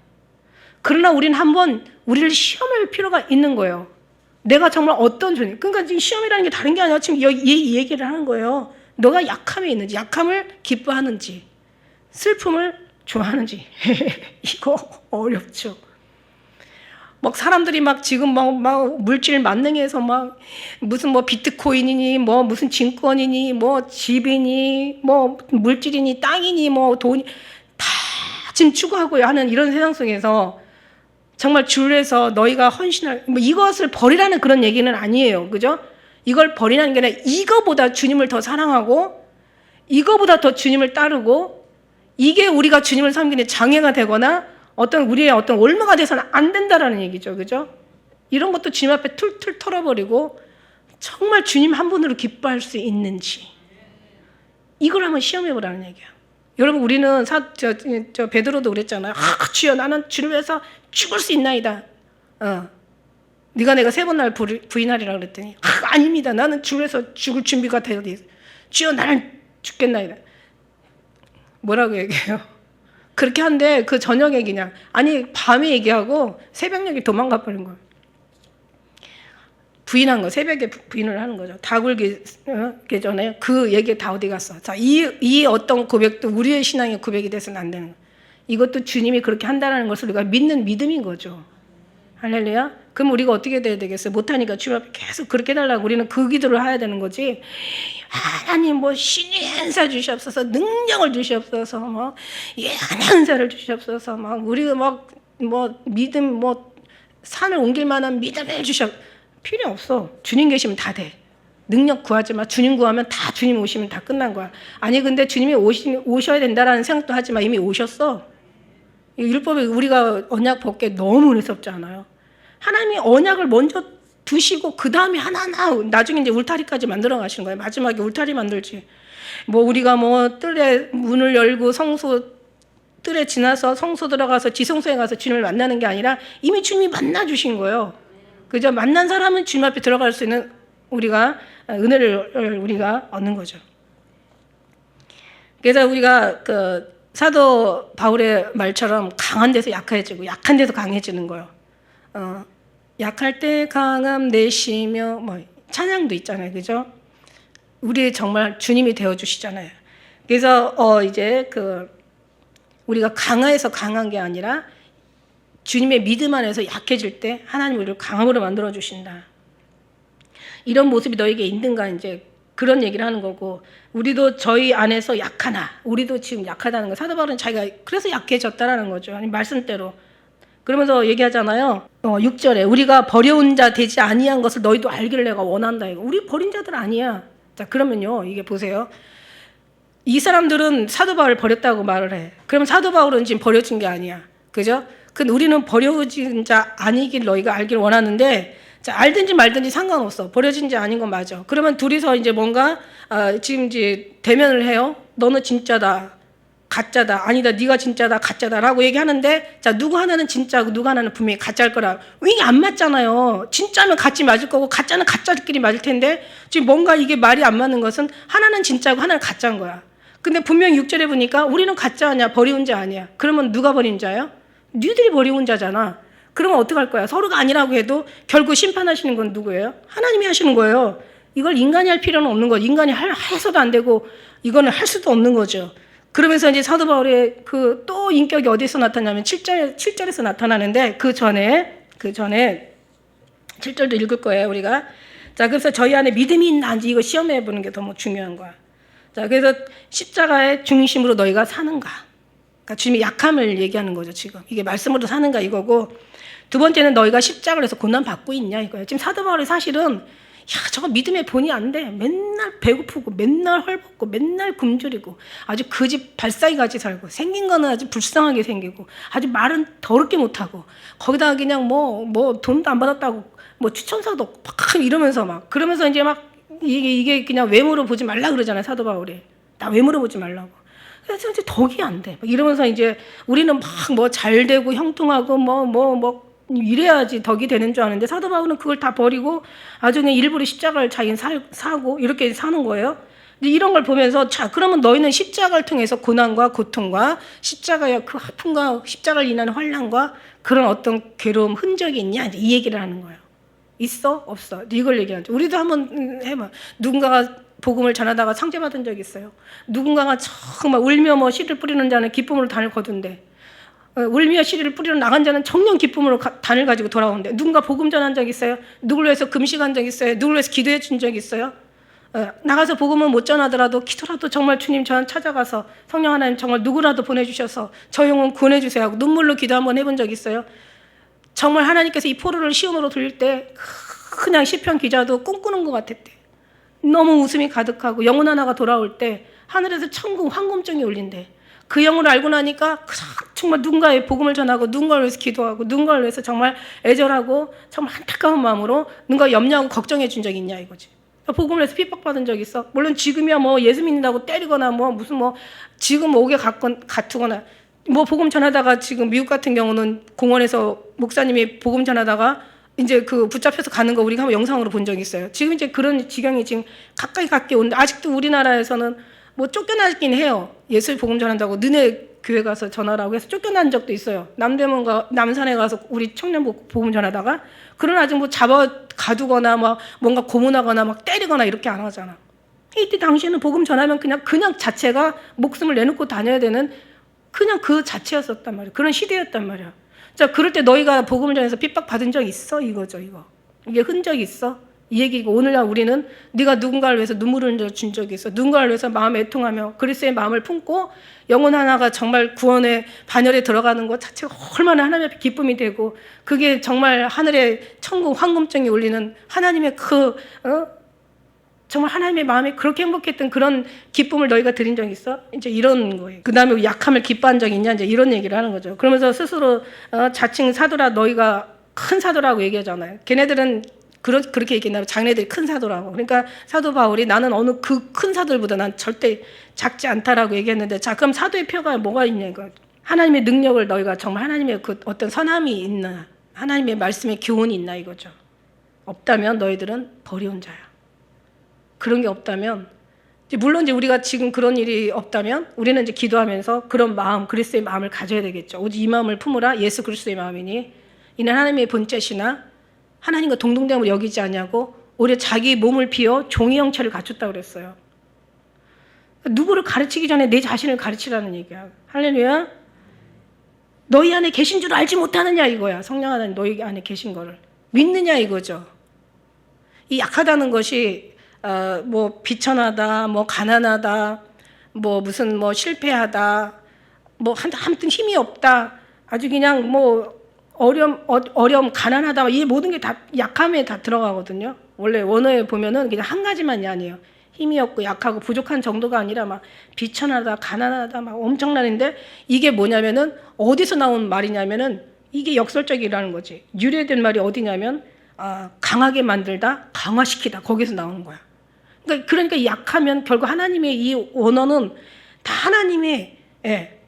그러나 우리는 한번 우리를 시험할 필요가 있는 거예요. 내가 정말 어떤 존재. 그러니까 지금 시험이라는 게 다른 게 아니라 지금 이 얘기를 하는 거예요. 너가 약함이 있는지, 약함을 기뻐하는지, 슬픔을 좋아하는지. 이거 어렵죠. 막 사람들이 막 지금 막 물질 만능에서 막 무슨 비트코인이니 무슨 증권이니 집이니 물질이니 땅이니 돈이 다 지금 추구하고 하는 이런 세상 속에서 정말 주에서 너희가 헌신할 이것을 버리라는 그런 얘기는 아니에요. 그죠? 이걸 버리라는 게 아니라 이거보다 주님을 더 사랑하고 이거보다 더 주님을 따르고 이게 우리가 주님을 섬기는 장애가 되거나 우리의 어떤 올무가 돼서는 안 된다라는 얘기죠. 그죠? 이런 것도 주님 앞에 툴툴 털어버리고 정말 주님 한 분으로 기뻐할 수 있는지 이걸 한번 시험해보라는 얘기야. 여러분 우리는 베드로도 그랬잖아요. 주여 나는 주를 위해서 죽을 수 있나이다. 네가 내가 3번 날 부인하리라 그랬더니 아닙니다. 나는 주를 위해서 죽을 준비가 되어 있어. 주여 나는 죽겠나이다. 뭐라고 얘기해요? 그렇게 한데 그 저녁에 그냥 밤에 얘기하고 새벽녘에 도망가 버린 거예요. 부인한 거, 새벽에 부인을 하는 거죠. 다 굴기 전에 그 얘기 다 어디 갔어? 자, 이 어떤 고백도 우리의 신앙의 고백이 돼서는 안 되는 거. 이것도 주님이 그렇게 한다는 것을 우리가 믿는 믿음인 거죠. 할렐루야. 그럼 우리가 어떻게 돼야 되겠어요? 못하니까 주님 앞에 계속 그렇게 해달라고 우리는 그 기도를 해야 되는 거지. 하나님 뭐 신의 은사 주시옵소서, 능력을 주시옵소서, 뭐 예언의 은사를 주시옵소서, 막 우리가 막 뭐 믿음 뭐 산을 옮길 만한 믿음을 필요 없어. 주님 계시면 다 돼. 능력 구하지 마. 주님 구하면 다 주님 오시면 다 끝난 거야. 아니 근데 주님이 오셔야 된다라는 생각도 하지 마. 이미 오셨어. 율법에 우리가 언약 벗게 너무 은혜스럽지 않아요? 하나님이 언약을 먼저 두시고 그 다음에 하나하나 나중에 이제 울타리까지 만들어 가시는 거예요. 마지막에 울타리 만들지. 뭐 우리가 뭐 뜰에 문을 열고 성소 뜰에 지나서 성소 들어가서 지성소에 가서 주님을 만나는 게 아니라 이미 주님이 만나 주신 거예요. 그죠? 만난 사람은 주님 앞에 들어갈 수 있는 우리가 은혜를 우리가 얻는 거죠. 그래서 우리가 그 사도 바울의 말처럼 강한 데서 약해지고 약한 데서 강해지는 거예요. 약할 때 강함 내쉬며 뭐 찬양도 있잖아요, 그죠? 우리 정말 주님이 되어 주시잖아요. 그래서 이제 그 우리가 강해서 강한 게 아니라 주님의 믿음 안에서 약해질 때 하나님 우리를 강함으로 만들어 주신다. 이런 모습이 너에게 있는가 이제 그런 얘기를 하는 거고 우리도 저희 안에서 약하나 우리도 지금 약하다는 거 사도 바울은 자기가 그래서 약해졌다라는 거죠. 아니 말씀대로 그러면서 얘기하잖아요. 6절에 우리가 버려온 자 되지 아니한 것을 너희도 알기를 내가 원한다. 이거. 우리 버린 자들 아니야. 자 그러면요 이게 보세요. 이 사람들은 사도 바울을 버렸다고 말을 해. 그러면 사도 바울은 지금 버려진 게 아니야. 그죠? 근데 우리는 버려진 자 아니길 너희가 알길 원하는데 자, 알든지 말든지 상관없어. 버려진 자 아닌 건 맞아. 그러면 둘이서 이제 뭔가 지금 이제 대면을 해요. 너는 진짜다. 가짜다. 아니다. 네가 진짜다. 가짜다라고 얘기하는데 자, 누구 하나는 진짜고 누구 하나는 분명히 가짜일 거라. 이게 안 맞잖아요. 진짜면 같이 맞을 거고 가짜는 가짜들끼리 맞을 텐데 지금 뭔가 이게 말이 안 맞는 것은 하나는 진짜고 하나는 가짜인 거야. 근데 분명히 6절에 보니까 우리는 가짜 아니야. 버려온 자 아니야. 그러면 누가 버린 자야? 니들이 버려온 자잖아. 그러면 어떡할 거야? 서로가 아니라고 해도 결국 심판하시는 건 누구예요? 하나님이 하시는 거예요. 이걸 인간이 할 필요는 없는 거죠. 인간이 해서도 안 되고 이거는 할 수도 없는 거죠. 그러면서 이제 사도 바울의 그 또 인격이 어디서 나타나냐면 7절에서 나타나는데 그 전에 7절도 읽을 거예요, 우리가. 자, 그래서 저희 안에 믿음이 있나 안 이거 시험해 보는 게 더 중요한 거야. 자, 그래서 십자가의 중심으로 너희가 사는가? 그러니까 주님의 약함을 얘기하는 거죠, 지금. 이게 말씀으로 사는가 이거고. 두 번째는 너희가 십자가를 해서 고난 받고 있냐 이거예요. 지금 사도 바울이 사실은 저거 믿음의 본이 안 돼. 맨날 배고프고 맨날 헐벗고 맨날 굶주리고 아주 그 집 발사기같이 살고 생긴 거는 아주 불쌍하게 생기고 아주 말은 더럽게 못하고 거기다가 그냥 뭐 돈도 안 받았다고 뭐 추천사도 없고 막 이러면서 막 그러면서 이제 막 이게 그냥 외모로 보지 말라 그러잖아요, 사도 바울이. 나 외모로 보지 말라고. 그래서 이제 덕이 안 돼. 막 이러면서 이제 우리는 막 뭐 잘 되고 형통하고 뭐 이래야지 덕이 되는 줄 아는데 사도 바울은 그걸 다 버리고 아주 그냥 일부러 십자가를 자기는 사고 이렇게 사는 거예요. 이런 걸 보면서 자 그러면 너희는 십자가를 통해서 고난과 고통과 십자가의 그 아픔과 십자가를 인하는 환난과 그런 어떤 괴로움 흔적이 있냐 이 얘기를 하는 거예요. 있어? 없어? 이걸 얘기하죠. 우리도 한번 해봐. 누군가가 복음을 전하다가 상처받은 적 있어요. 누군가가 정말 울며 뭐 씨를 뿌리는 자는 기쁨으로 단을 거둔대. 울며 씨를 뿌리러 나간 자는 청년 기쁨으로 단을 가지고 돌아오는데 누군가 복음 전한 적 있어요? 누구를 위해서 금식한 적 있어요? 누구를 위해서 기도해 준 적 있어요? 나가서 복음을 못 전하더라도 기도라도 정말 주님 전 찾아가서 성령 하나님 정말 누구라도 보내주셔서 저 영혼 구원해 주세요 하고 눈물로 기도 한번 해본 적 있어요? 정말 하나님께서 이 포로를 시온으로 돌릴 때 그냥 시편 기자도 꿈꾸는 것 같았대. 너무 웃음이 가득하고 영혼 하나가 돌아올 때 하늘에서 천국 황금종이 울린대. 그 영혼을 알고 나니까 정말 누군가의 복음을 전하고 누군가를 위해서 기도하고 누군가를 위해서 정말 애절하고 정말 안타까운 마음으로 누군가 염려하고 걱정해 준 적이 있냐 이거지. 복음을 해서 핍박받은 적 있어? 물론 지금이야 뭐 예수 믿는다고 때리거나 뭐 무슨 뭐 지금 옥에 가투거나 뭐 복음 전하다가 지금 미국 같은 경우는 공원에서 목사님이 복음 전하다가 이제 그 붙잡혀서 가는 거 우리가 한번 영상으로 본 적이 있어요. 지금 이제 그런 지경이 지금 가까이 오는데 아직도 우리나라에서는 뭐 쫓겨나긴 해요. 예수 복음 전한다고 너네 교회 가서 전하라고 해서 쫓겨난 적도 있어요. 남대문과 남산에 가서 우리 청년 복음 전하다가, 그러나 아직 뭐 잡아 가두거나 막 뭔가 고문하거나 막 때리거나 이렇게 안 하잖아. 이때 당시에는 복음 전하면 그냥 자체가 목숨을 내놓고 다녀야 되는 그냥 그 자체였었단 말이야. 그런 시대였단 말이야. 자, 그럴 때 너희가 복음을 전해서 핍박받은 적 있어? 이거죠, 이거. 이게 흔적이 있어? 이 얘기고, 오늘날 우리는 네가 누군가를 위해서 눈물을 준 적이 있어? 누군가를 위해서 마음에 애통하며 그리스도의 마음을 품고 영혼 하나가 정말 구원의 반열에 들어가는 것 자체가 얼마나 하나님의 기쁨이 되고, 그게 정말 하늘의 천국 황금증이 울리는 하나님의 정말 하나님의 마음이 그렇게 행복했던 그런 기쁨을 너희가 드린 적이 있어? 이제 이런 거예요. 그 다음에 약함을 기뻐한 적이 있냐? 이제 이런 얘기를 하는 거죠. 그러면서 스스로 자칭 사도라, 너희가 큰 사도라고 얘기하잖아요. 걔네들은 그렇게 얘기했나 봐요. 장래들이 큰 사도라고. 그러니까 사도 바울이 나는 어느 그 큰 사도들보다 난 절대 작지 않다라고 얘기했는데, 자, 그럼 사도의 표가 뭐가 있냐 이거. 하나님의 능력을 너희가 정말 하나님의 그 어떤 선함이 있나, 하나님의 말씀의 교훈이 있나 이거죠. 없다면 너희들은 버려온 자야. 그런 게 없다면, 물론 이제 우리가 지금 그런 일이 없다면 우리는 이제 기도하면서 그런 마음, 그리스도의 마음을 가져야 되겠죠. 오직 이 마음을 품으라, 예수 그리스도의 마음이니 이는 하나님의 본체시나 하나님과 동등됨을 여기지 않냐고 오히려 자기 몸을 비워 종의 형체를 갖췄다고 그랬어요. 누구를 가르치기 전에 내 자신을 가르치라는 얘기야. 할렐루야. 너희 안에 계신 줄 알지 못하느냐 이거야. 성령 하나님 너희 안에 계신 거를 믿느냐 이거죠. 이 약하다는 것이 뭐 비천하다, 뭐 가난하다, 뭐 무슨 뭐 실패하다, 뭐 아무튼 힘이 없다, 아주 그냥 뭐 어려움, 가난하다, 이 모든 게 다 약함에 다 들어가거든요. 원래 원어에 보면은 그냥 한 가지만이 아니에요. 힘이 없고 약하고 부족한 정도가 아니라 막 비천하다, 가난하다, 막 엄청나는데, 이게 뭐냐면은 어디서 나온 말이냐면은 이게 역설적이라는 거지. 유래된 말이 어디냐면 강하게 만들다, 강화시키다, 거기서 나오는 거야. 그러니까 약하면 결국 하나님의 이 원어는 다 하나님의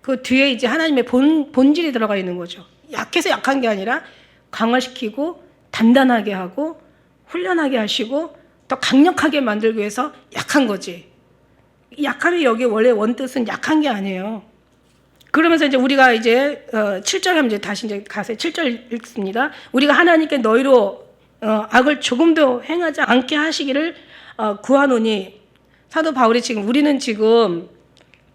그 뒤에 이제 하나님의 본질이 들어가 있는 거죠. 약해서 약한 게 아니라 강화시키고 단단하게 하고 훈련하게 하시고 더 강력하게 만들기 위해서 약한 거지. 약함이 여기 원래 원뜻은 약한 게 아니에요. 그러면서 이제 우리가 이제 7절 하면 이제 다시 이제 가세요. 7절 읽습니다. 우리가 하나님께 너희로 악을 조금도 행하지 않게 하시기를 구하노니. 사도 바울이 지금 우리는 지금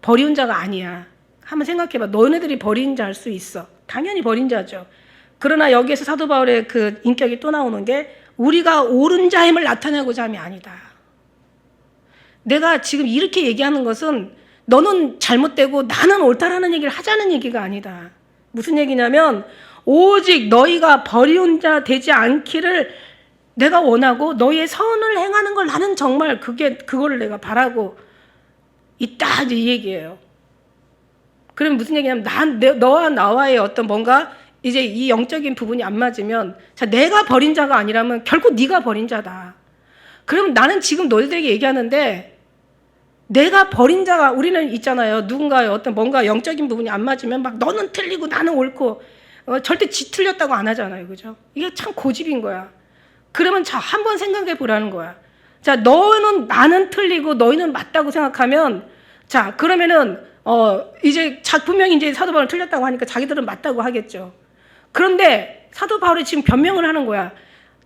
버리운 자가 아니야. 한번 생각해봐. 너네들이 버린 자일 수 있어. 당연히 버린 자죠. 그러나 여기에서 사도 바울의 그 인격이 또 나오는 게 우리가 옳은 자임을 나타내고자 함이 아니다. 내가 지금 이렇게 얘기하는 것은 너는 잘못되고 나는 옳다라는 얘기를 하자는 얘기가 아니다. 무슨 얘기냐면 오직 너희가 버리운 자 되지 않기를 내가 원하고 너희의 선을 행하는 걸 나는 정말 그거를 내가 바라고 있다, 이 얘기예요. 그러면 무슨 얘기냐면 너와 나와의 어떤 뭔가 이제 이 영적인 부분이 안 맞으면, 자, 내가 버린 자가 아니라면 결국 네가 버린 자다. 그럼 나는 지금 너희들에게 얘기하는데 내가 버린 자가, 우리는 있잖아요. 누군가의 어떤 뭔가 영적인 부분이 안 맞으면 막 너는 틀리고 나는 옳고 절대 지 틀렸다고 안 하잖아요. 그죠? 이게 참 고집인 거야. 그러면 자, 한번 생각해 보라는 거야. 자, 나는 틀리고 너희는 맞다고 생각하면, 자, 그러면은 이제 분명히 이제 사도 바울은 틀렸다고 하니까 자기들은 맞다고 하겠죠. 그런데 사도 바울이 지금 변명을 하는 거야.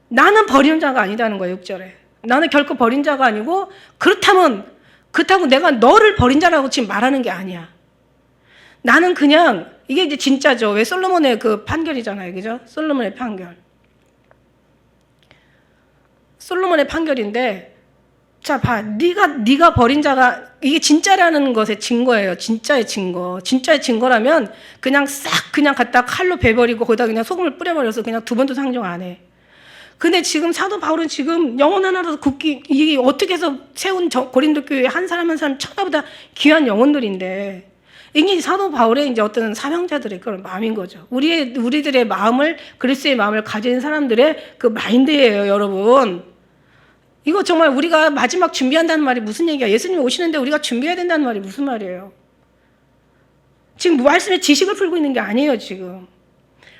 나는 버리는 자가 아니다는 거야, 6절에. 나는 결코 버린 자가 아니고, 그렇다고 내가 너를 버린 자라고 지금 말하는 게 아니야. 나는 그냥, 이게 이제 진짜죠. 왜 솔로몬의 그 판결이잖아요. 그죠? 솔로몬의 판결. 솔로몬의 판결인데, 자, 봐. 네가 버린 자가, 이게 진짜라는 것의 증거예요. 진짜의 증거. 진짜의 증거라면 그냥 싹 그냥 갖다 칼로 베버리고 거기다 그냥 소금을 뿌려버려서 그냥 두 번도 상종 안 해. 근데 지금 사도 바울은 지금 영혼 하나라도 굳게, 이게 어떻게 해서 세운 고린도 교회 한 사람 한 사람 천하보다 귀한 영혼들인데, 이게 사도 바울의 이제 어떤 사명자들의 그런 마음인 거죠. 우리들의 마음을, 그리스도의 마음을 가진 사람들의 그 마인드예요, 여러분. 이거 정말 우리가 마지막 준비한다는 말이 무슨 얘기야? 예수님이 오시는데 우리가 준비해야 된다는 말이 무슨 말이에요? 지금 말씀의 지식을 풀고 있는 게 아니에요, 지금.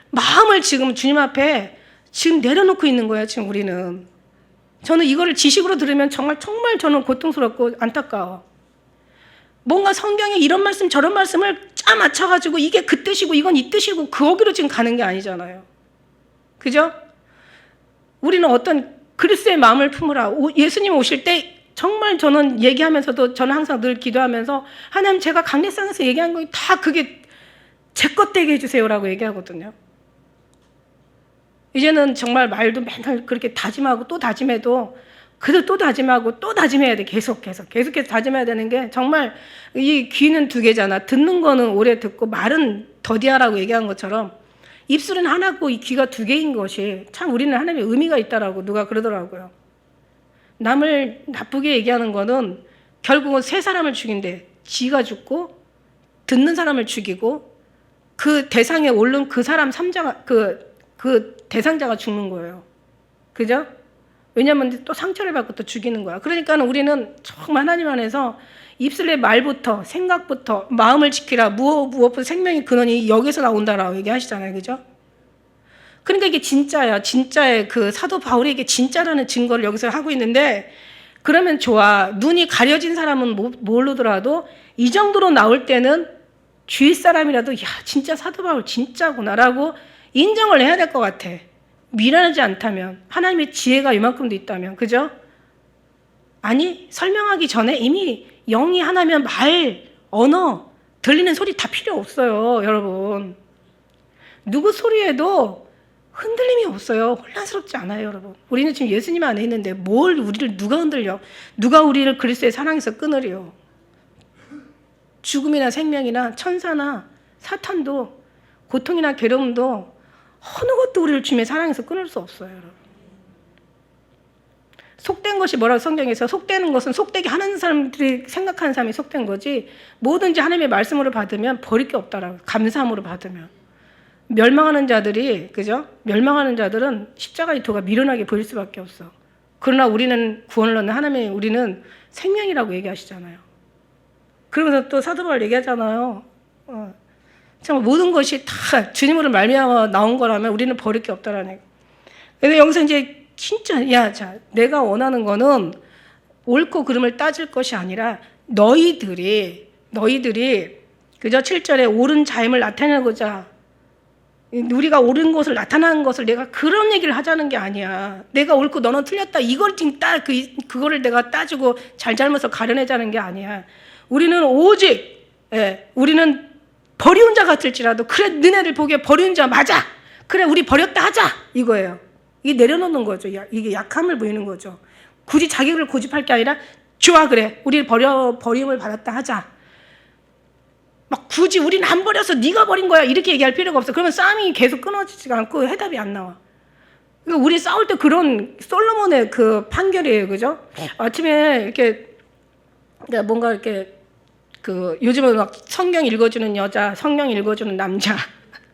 마음을 지금 주님 앞에 지금 내려놓고 있는 거야, 지금 우리는. 저는 이거를 지식으로 들으면 정말 저는 고통스럽고 안타까워. 뭔가 성경에 이런 말씀 저런 말씀을 짜 맞춰가지고 이게 그 뜻이고 이건 이 뜻이고 거기로 지금 가는 게 아니잖아요. 그죠? 우리는 어떤 그리스도의 마음을 품으라. 예수님 오실 때 정말 저는 얘기하면서도 저는 항상 늘 기도하면서 하나님 제가 강례상에서 얘기한 거 다 그게 제 것 되게 해주세요라고 얘기하거든요. 이제는 정말 말도 맨날 그렇게 다짐하고 또 다짐해도 그래도 또 다짐하고 또 다짐해야 돼. 계속해서 다짐해야 되는 게 정말 이 귀는 두 개잖아. 듣는 거는 오래 듣고 말은 더디하라고 얘기한 것처럼 입술은 하나고 이 귀가 두 개인 것이 참 우리는 하나님의 의미가 있다라고 누가 그러더라고요. 남을 나쁘게 얘기하는 거는 결국은 세 사람을 죽인대. 지가 죽고 듣는 사람을 죽이고 그 대상에 오른 그 사람 삼자가 그 대상자가 죽는 거예요. 그죠? 왜냐하면 또 상처를 받고 또 죽이는 거야. 그러니까 우리는 정말 하나님 안에서 입술의 말부터 생각부터 마음을 지키라. 무엇보다 생명의 근원이 여기서 나온다라고 얘기하시잖아요. 그죠? 그러니까 이게 진짜야. 진짜의 그 사도 바울이 이게 진짜라는 증거를 여기서 하고 있는데 그러면 좋아. 눈이 가려진 사람은 모르더라도 이 정도로 나올 때는 주위 사람이라도 야 진짜 사도 바울 진짜구나라고 인정을 해야 될 것 같아. 미련하지 않다면 하나님의 지혜가 이만큼도 있다면 그죠? 아니 설명하기 전에 이미 영이 하나면 말, 언어, 들리는 소리 다 필요 없어요. 여러분 누구 소리에도 흔들림이 없어요. 혼란스럽지 않아요. 여러분 우리는 지금 예수님 안에 있는데 뭘 우리를 누가 흔들려? 누가 우리를 그리스도의 사랑에서 끊으려? 죽음이나 생명이나 천사나 사탄도 고통이나 괴로움도 어느 것도 우리를 주님의 사랑에서 끊을 수 없어요. 여러분. 속된 것이 뭐라고 성경에서 속되는 것은 속되게 하는 사람들이 생각하는 사람이 속된 거지 뭐든지 하나님의 말씀으로 받으면 버릴 게 없다라고 감사함으로 받으면 멸망하는 자들이 그죠? 멸망하는 자들은 십자가의 도가 미련하게 보일 수밖에 없어. 그러나 우리는 구원을 얻는 하나님의 우리는 생명이라고 얘기하시잖아요. 그러면서 또 사도 바울 얘기하잖아요. 정말 모든 것이 다 주님으로 말미암아 나온 거라면 우리는 버릴 게 없다라는 얘기. 근데 여기서 이제 진짜 내가 원하는 거는 옳고 그름을 따질 것이 아니라 너희들이 그저 7절에 옳은 자임을 나타내고자 우리가 옳은 것을 나타나는 것을 내가 그런 얘기를 하자는 게 아니야. 내가 옳고 너는 틀렸다. 이걸 지금 그거를 내가 따지고 잘잘못을 가려내자는 게 아니야. 우리는 오직 우리는 버리운 자 같을지라도 그래 너네들 보기에 버리운 자 맞아. 그래 우리 버렸다 하자 이거예요. 이게 내려놓는 거죠. 이게 약함을 보이는 거죠. 굳이 자격을 고집할 게 아니라 좋아 그래 우리 버림을 받았다 하자. 막 굳이 우리는 안 버려서 네가 버린 거야 이렇게 얘기할 필요가 없어. 그러면 싸움이 계속 끊어지지가 않고 해답이 안 나와. 그러니까 우리 싸울 때 그런 솔로몬의 그 판결이에요. 그죠? 아침에 이렇게 뭔가 이렇게 요즘은 막 성경 읽어주는 여자, 성경 읽어주는 남자.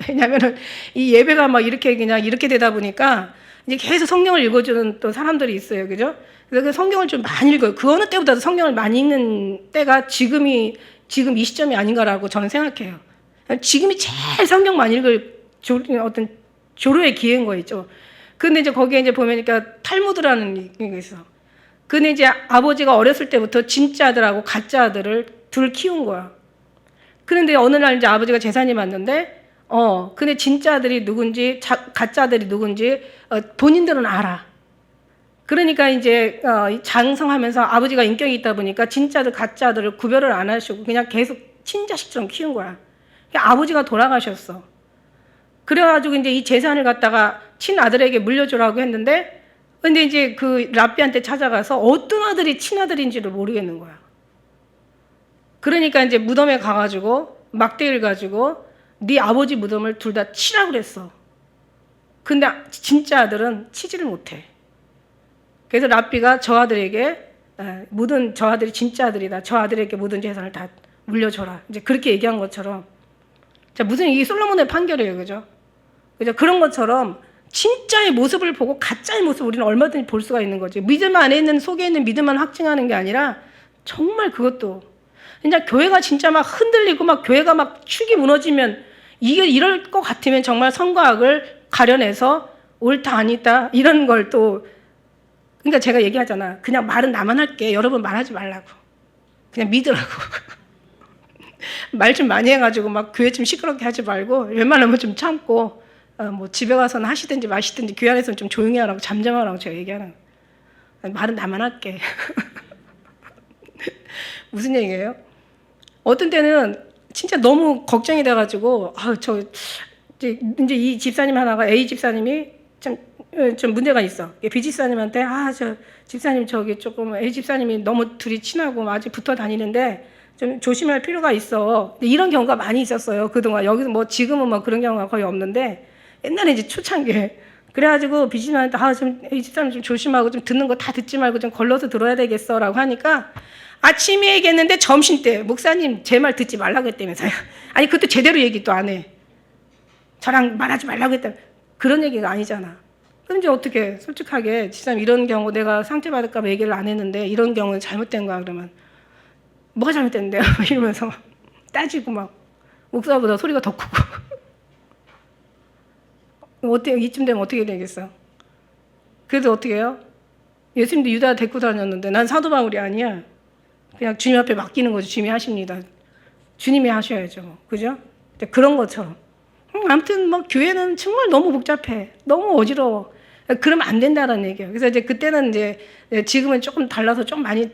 왜냐면은 이 예배가 막 이렇게 그냥 이렇게 되다 보니까 이제 계속 성경을 읽어주는 또 사람들이 있어요. 그죠? 그래서 성경을 좀 많이 읽어요. 그 어느 때보다도 성경을 많이 읽는 때가 지금 이 시점이 아닌가라고 저는 생각해요. 지금이 제일 성경 많이 읽을 어떤 조로의 기회인 거 있죠. 근데 이제 거기에 이제 보니까 탈무드라는 게 있어. 근데 이제 아버지가 어렸을 때부터 진짜 아들하고 가짜 아들을 둘 키운 거야. 그런데 어느 날 이제 아버지가 제사니 왔는데, 근데 진짜 아들이 누군지, 가짜 아들이 누군지, 본인들은 알아. 그러니까 이제, 장성하면서 아버지가 인격이 있다 보니까 진짜 아들, 가짜 아들을 구별을 안 하시고 그냥 계속 친자식처럼 키운 거야. 그러니까 아버지가 돌아가셨어. 그래가지고 이제 이 재산을 갖다가 친아들에게 물려주라고 했는데, 근데 이제 그 랍비한테 찾아가서 어떤 아들이 친아들인지를 모르겠는 거야. 그러니까 이제 무덤에 가가지고 막대기를 가지고 네 아버지 무덤을 둘 다 치라고 그랬어. 근데 진짜 아들은 치지를 못해. 그래서 랍비가 저 아들에게 저 아들이 진짜 아들이다. 저 아들에게 모든 재산을 다 물려줘라. 이제 그렇게 얘기한 것처럼 자 무슨 이게 솔로몬의 판결이에요, 그죠? 그죠? 그런 것처럼 진짜의 모습을 보고 가짜의 모습을 우리는 얼마든지 볼 수가 있는 거지. 믿음 안에 있는 속에 있는 믿음만 확증하는 게 아니라 정말 그것도 그냥 교회가 진짜 막 흔들리고 막 교회가 막 축이 무너지면 이게 이럴 것 같으면 정말 선과 악을 가려내서 옳다 아니다 이런 걸 또 그러니까 제가 얘기하잖아. 그냥 말은 나만 할게. 여러분 말하지 말라고. 그냥 믿으라고. 말 좀 많이 해가지고 막 교회 좀 시끄럽게 하지 말고 웬만하면 좀 참고 뭐 집에 가서는 하시든지 마시든지 교회 안에서는 좀 조용히 하라고 잠잠하라고 제가 얘기하는 거예요. 말은 나만 할게. 무슨 얘기예요? 어떤 때는 진짜 너무 걱정이 돼가지고 이제 이 집사님 하나가 A 집사님이 좀 문제가 있어. B 집사님한테 저 집사님 저기 조금 A 집사님이 너무 둘이 친하고 아직 붙어 다니는데 좀 조심할 필요가 있어. 이런 경우가 많이 있었어요. 그동안 여기서 뭐 지금은 뭐 그런 경우가 거의 없는데 옛날에 이제 초창기에 그래가지고 B 집사님한테 좀 A 집사님 좀 조심하고 좀 듣는 거 다 듣지 말고 좀 걸러서 들어야 되겠어라고 하니까 아침에 얘기했는데 점심 때 목사님 제 말 듣지 말라고 했다면서요. 아니 그것도 제대로 얘기도 안 해. 저랑 말하지 말라고 했다. 그런 얘기가 아니잖아. 그럼 이제 어떻게 솔직하게 집사님 이런 경우 내가 상처받을까 봐 얘기를 안 했는데 이런 경우는 잘못된 거야 그러면 뭐가 잘못됐는데요? 이러면서 따지고 막 목사보다 소리가 더 크고 어떻게 이쯤 되면 어떻게 되겠어? 그래도 어떻게 해요? 예수님도 유다 데리고 다녔는데 난 사도 바울이 아니야. 그냥 주님 앞에 맡기는 거지. 주님이 하십니다. 주님이 하셔야죠. 그죠? 그런 것처럼. 아무튼 뭐 교회는 정말 너무 복잡해. 너무 어지러워. 그러면 안 된다는 얘기예요. 그래서 이제 그때는 이제 지금은 조금 달라서 좀 많이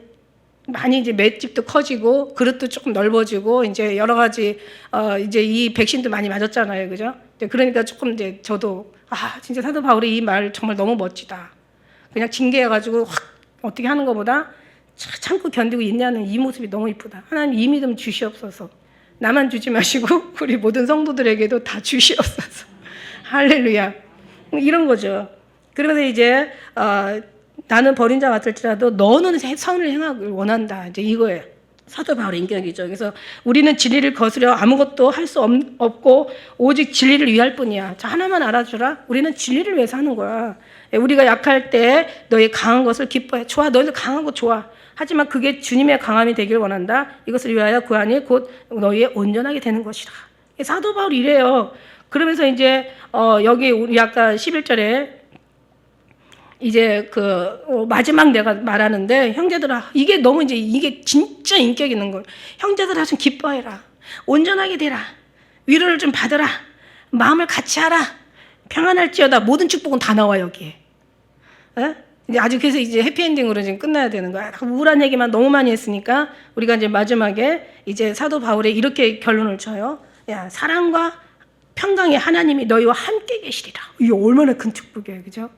이제 맷집도 커지고 그릇도 조금 넓어지고 이제 여러 가지 이제 이 백신도 많이 맞았잖아요. 그죠? 그러니까 조금 이제 저도 진짜 사도 바울이 이 말 정말 너무 멋지다. 그냥 징계해가지고 확 어떻게 하는 것보다 참고 견디고 인내하는 이 모습이 너무 이쁘다. 하나님 이 믿음 주시옵소서. 나만 주지 마시고 우리 모든 성도들에게도 다 주시옵소서. 할렐루야. 이런 거죠. 그러면서 이제 나는 버린 자 같을지라도 너는 선을 행하길 원한다. 이제 이거예요. 사도 바울의 인격이죠. 그래서 우리는 진리를 거스려 아무것도 할 수 없고 오직 진리를 위할 뿐이야. 자, 하나만 알아주라. 우리는 진리를 위해서 하는 거야. 우리가 약할 때 너희 강한 것을 기뻐해. 좋아. 너희들 강한 거 좋아. 하지만 그게 주님의 강함이 되길 원한다. 이것을 위하여 구하니 곧 너희의 온전하게 되는 것이라. 사도 바울이 이래요. 그러면서 이제 여기 우리 아까 11절에 이제 마지막 내가 말하는데 형제들아 이게 너무 이게 진짜 인격 있는 거예요. 형제들아 좀 기뻐해라. 온전하게 되라. 위로를 좀 받아라. 마음을 같이 하라. 평안할지어다. 모든 축복은 다 나와 여기에. 에? 이제 아주 그래서 이제 해피엔딩으로 지금 끝나야 되는 거야. 우울한 얘기만 너무 많이 했으니까 우리가 이제 마지막에 이제 사도 바울에 이렇게 결론을 쳐요. 야, 사랑과 평강의 하나님이 너희와 함께 계시리라. 이게 얼마나 큰 축복이에요. 그죠?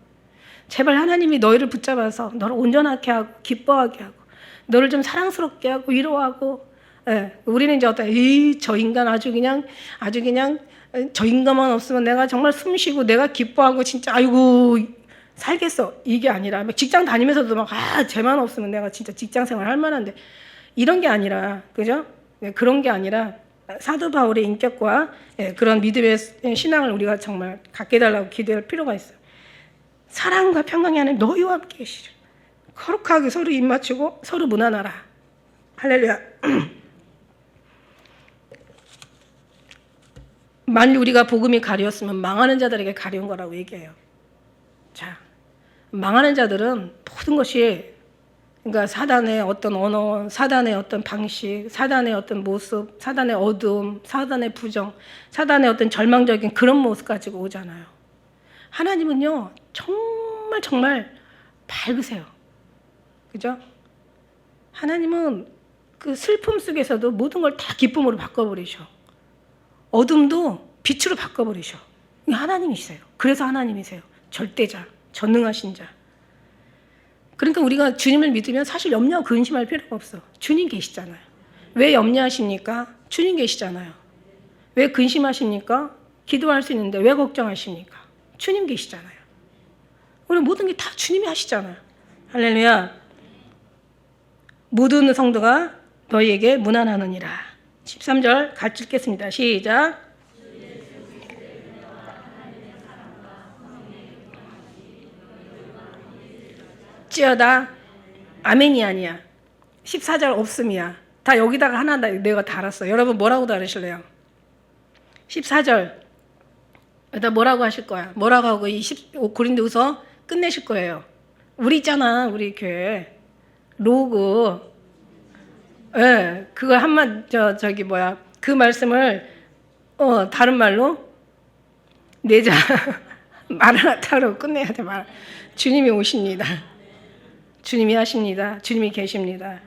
제발 하나님이 너희를 붙잡아서 너를 온전하게 하고 기뻐하게 하고 너를 좀 사랑스럽게 하고 위로하고 우리는 이제 저 인간 아주 그냥 저 인간만 없으면 내가 정말 숨 쉬고 내가 기뻐하고 진짜 아이고 살겠어. 이게 아니라 직장 다니면서도 쟤만 없으면 내가 진짜 직장 생활 할 만한데 이런 게 아니라 그죠? 그런 게 아니라 사도 바울의 인격과 그런 믿음의 신앙을 우리가 정말 갖게 해달라고 기도할 필요가 있어요. 사랑과 평강이 하나님 너희와 함께 계시리. 거룩하게 서로 입 맞추고 서로 무난하라. 할렐루야. 만일 우리가 복음이 가려웠으면 망하는 자들에게 가려운 거라고 얘기해요. 자, 망하는 자들은 모든 것이 그러니까 사단의 어떤 언어, 사단의 어떤 방식, 사단의 어떤 모습, 사단의 어두움, 사단의 부정, 사단의 어떤 절망적인 그런 모습 가지고 오잖아요. 하나님은요 정말 밝으세요. 그죠? 하나님은 그 슬픔 속에서도 모든 걸 다 기쁨으로 바꿔버리셔. 어둠도 빛으로 바꿔버리셔. 하나님이세요. 그래서 하나님이세요. 절대자, 전능하신 자. 그러니까 우리가 주님을 믿으면 사실 염려 근심할 필요가 없어. 주님 계시잖아요. 왜 염려하십니까? 주님 계시잖아요. 왜 근심하십니까? 기도할 수 있는데 왜 걱정하십니까? 주님 계시잖아요. 우리 모든 게 다 주님이 하시잖아요. 할렐루야. 모든 성도가 너희에게 무난하느니라. 13절 같이 읽겠습니다. 시작. 찌어다. 아멘이 아니야. 14절 없음이야. 다 여기다가 하나 내가 달았어. 여러분 뭐라고 달으실래요? 14절 여기다 뭐라고 하실 거야? 뭐라고 하고 이 고린도후서 끝내실 거예요. 우리 있잖아. 우리 교회 로그. 그거 한번 저기 그 말씀을 다른 말로 내자 마라나타로 끝내야 돼. 주님이 오십니다. 주님이 하십니다. 주님이 계십니다.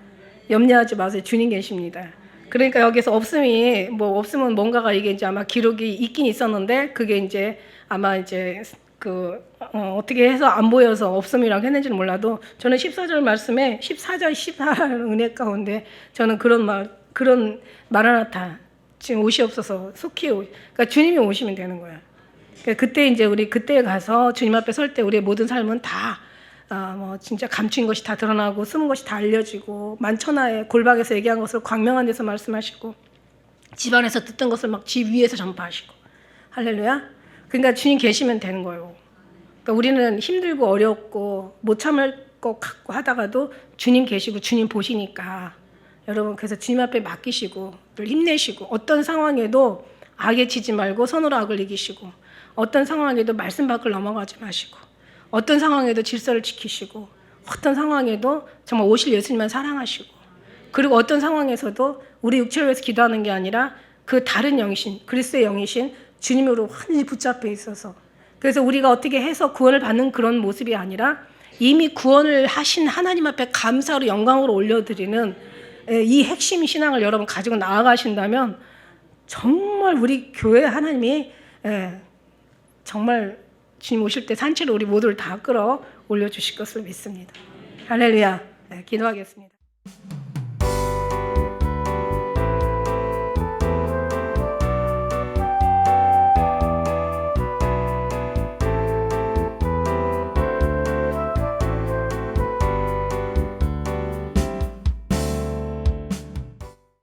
염려하지 마세요. 주님 계십니다. 그러니까 여기서 없으면 뭔가가 이게 이제 아마 기록이 있긴 있었는데 그게 이제 아마 이제 어떻게 해서 안 보여서 없음이라고 했는지는 몰라도 저는 14절 말씀에 14절 14 은혜 가운데 저는 그런 마라나타 지금 오시옵소서 속히 그러니까 주님이 오시면 되는 거야. 그러니까 그때 이제 우리 그때 가서 주님 앞에 설 때 우리의 모든 삶은 다 진짜 감추인 것이 다 드러나고 숨은 것이 다 알려지고 만천하에 골방에서 얘기한 것을 광명한 데서 말씀하시고 집 안에서 듣던 것을 막 집 위에서 전파하시고 할렐루야. 그러니까 주님 계시면 되는 거예요. 그러니까 우리는 힘들고 어렵고 못 참을 것 같고 하다가도 주님 계시고 주님 보시니까 여러분 그래서 주님 앞에 맡기시고 늘 힘내시고 어떤 상황에도 악에 지지 말고 선으로 악을 이기시고 어떤 상황에도 말씀 밖을 넘어가지 마시고 어떤 상황에도 질서를 지키시고 어떤 상황에도 정말 오실 예수님만 사랑하시고 그리고 어떤 상황에서도 우리 육체를 위해서 기도하는 게 아니라 그 다른 영이신 그리스도의 영이신 주님으로 완전히 붙잡혀 있어서 그래서 우리가 어떻게 해서 구원을 받는 그런 모습이 아니라 이미 구원을 하신 하나님 앞에 감사로 영광으로 올려드리는 이 핵심 신앙을 여러분 가지고 나아가신다면 정말 우리 교회 하나님이 정말 주님 오실 때 산채로 우리 모두를 다 끌어 올려주실 것을 믿습니다. 할렐루야. 기도하겠습니다.